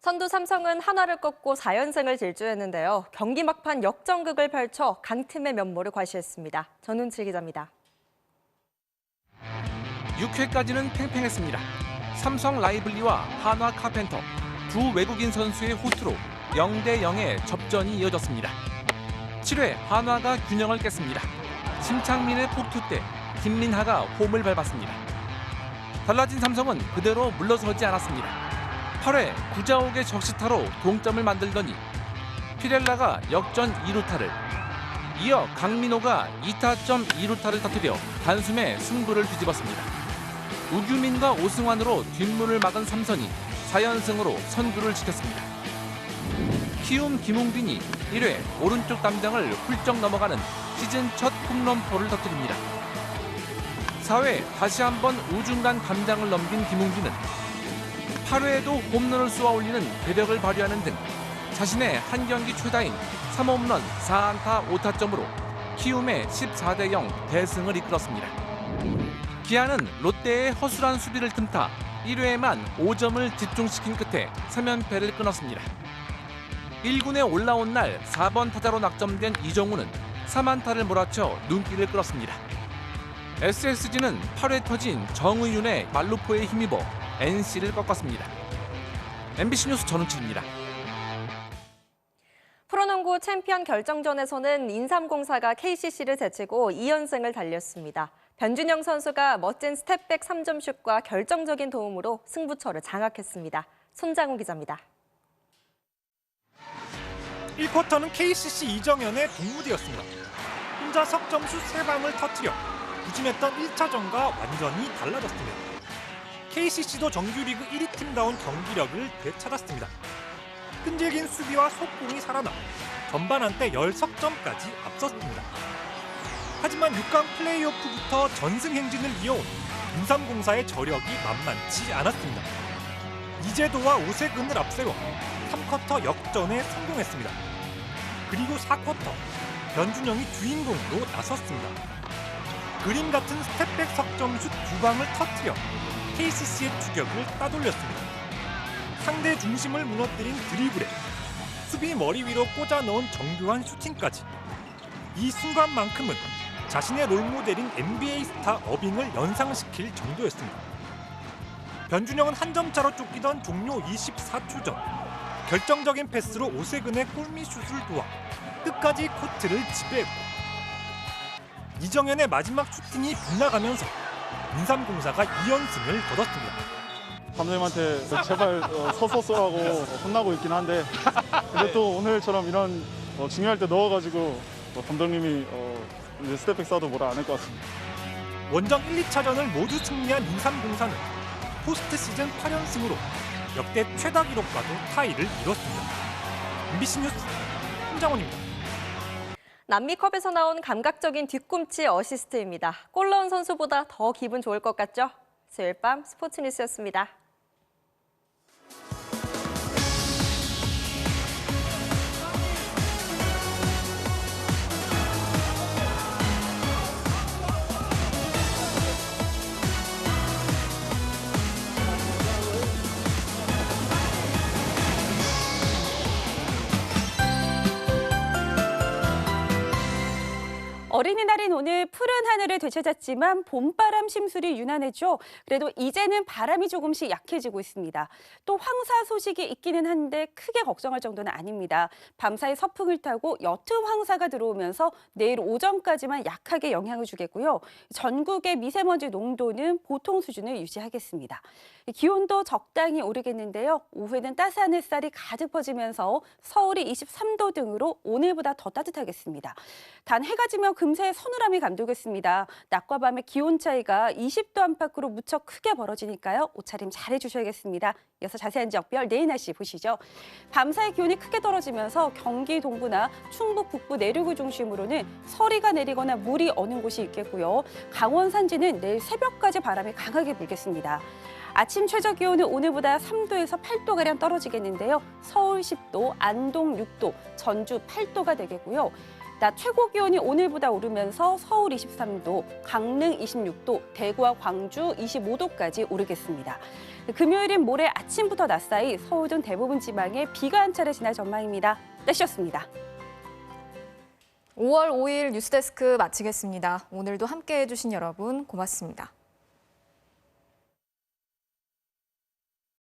선두 삼성은 한화를 꺾고 4연승을 질주했는데요. 경기 막판 역전극을 펼쳐 강팀의 면모를 과시했습니다. 전훈칠 기자입니다. 6회까지는 팽팽했습니다. 삼성 라이블리와 한화 카펜터 두 외국인 선수의 호투로 0대0의 접전이 이어졌습니다. 7회 한화가 균형을 깼습니다. 심창민의 폭투 때 김민하가 홈을 밟았습니다. 달라진 삼성은 그대로 물러서지 않았습니다. 8회 구자욱의 적시타로 동점을 만들더니 피렐라가 역전 2루타를, 이어 강민호가 2타점 2루타를 터뜨려 단숨에 승부를 뒤집었습니다. 우규민과 오승환으로 뒷문을 막은 삼성이 4연승으로 선두를 지켰습니다. 키움 김웅빈이 1회 오른쪽 담장을 훌쩍 넘어가는 시즌 첫 홈런포를 터뜨립니다. 4회 다시 한번 우중간 담장을 넘긴 김웅빈은 8회에도 홈런을 쏘아올리는 괴력을 발휘하는 등 자신의 한 경기 최다인 3홈런 4안타 5타점으로 키움의 14대0 대승을 이끌었습니다. 기아는 롯데의 허술한 수비를 틈타 1회에만 5점을 집중시킨 끝에 3연패를 끊었습니다. 1군에 올라온 날 4번 타자로 낙점된 이정우는 3안타를 몰아쳐 눈길을 끌었습니다. SSG는 8회 터진 정의윤의 말루포에 힘입어 NC를 꺾었습니다. MBC 뉴스 전훈칠입니다. 프로농구 챔피언 결정전에서는 인삼공사가 KCC를 제치고 2연승을 달렸습니다. 변준영 선수가 멋진 스텝백 3점슛과 결정적인 도움으로 승부처를 장악했습니다. 손장훈 기자입니다. 1쿼터는 KCC 이정현의 동무대였습니다. 혼자 석점슛 3방을 터뜨려 부진했던 1차전과 완전히 달라졌습니다. KCC도 정규리그 1위 팀다운 경기력을 되찾았습니다. 끈질긴 수비와 속공이 살아나 전반 한때 10석점까지 앞섰습니다. 하지만 6강 플레이오프부터 전승 행진을 이어온 인삼공사의 저력이 만만치 않았습니다. 이재도와 오세근을 앞세워 3쿼터 역전에 성공했습니다. 그리고 4쿼터 변준영이 주인공으로 나섰습니다. 그림 같은 스텝백 석점슛 2방을 터뜨려 KCC의 추격을 따돌렸습니다. 상대 중심을 무너뜨린 드리블에 수비 머리 위로 꽂아 넣은 정교한 슈팅까지. 이 순간만큼은 자신의 롤모델인 NBA 스타 어빙을 연상시킬 정도였습니다. 변준영은 한 점 차로 쫓기던 종료 24초 전 결정적인 패스로 오세근의 골밑슛을 도와 끝까지 코트를 지배했고, 이정현의 마지막 슈팅이 빗나가면서 인삼공사가 2연승을 거뒀습니다. 감독님한테 제발 서서 쏘라고 혼나고 있긴 한데, 근데 또 오늘처럼 이런 중요할 때 넣어가지고 감독님이 이제 스텝백 쏴도 뭐라 안 할 것 같습니다. 원정 1, 2차전을 모두 승리한 인삼공사는 포스트 시즌 8연승으로 역대 최다 기록과도 타이를 이뤘습니다. MBC 뉴스 홍장원입니다. 남미컵에서 나온 감각적인 뒤꿈치 어시스트입니다. 골 넣은 선수보다 더 기분 좋을 것 같죠? 수요일 밤 스포츠 뉴스였습니다. 어린이날인 오늘 푸른 하늘을 되찾았지만 봄바람 심술이 유난했죠. 그래도 이제는 바람이 조금씩 약해지고 있습니다. 또 황사 소식이 있기는 한데 크게 걱정할 정도는 아닙니다. 밤사이 서풍을 타고 옅은 황사가 들어오면서 내일 오전까지만 약하게 영향을 주겠고요. 전국의 미세먼지 농도는 보통 수준을 유지하겠습니다. 기온도 적당히 오르겠는데요. 오후에는 따스한 햇살이 가득 퍼지면서 서울이 23도 등으로 오늘보다 더 따뜻하겠습니다. 단 해가 지면 금세 서늘함이 감돌겠습니다. 낮과 밤의 기온 차이가 20도 안팎으로 무척 크게 벌어지니까요. 옷차림 잘 해주셔야겠습니다. 이어서 자세한 지역별 내일 날씨 보시죠. 밤사이 기온이 크게 떨어지면서 경기 동부나 충북 북부 내륙을 중심으로는 서리가 내리거나 물이 어는 곳이 있겠고요. 강원 산지는 내일 새벽까지 바람이 강하게 불겠습니다. 아침 최저 기온은 오늘보다 3도에서 8도가량 떨어지겠는데요. 서울 10도, 안동 6도, 전주 8도가 되겠고요. 낮 최고 기온이 오늘보다 오르면서 서울 23도, 강릉 26도, 대구와 광주 25도까지 오르겠습니다. 금요일인 모레 아침부터 낮 사이 서울 등 대부분 지방에 비가 한 차례 지날 전망입니다. 날씨였습니다. 5월 5일 뉴스데스크 마치겠습니다. 오늘도 함께해 주신 여러분 고맙습니다.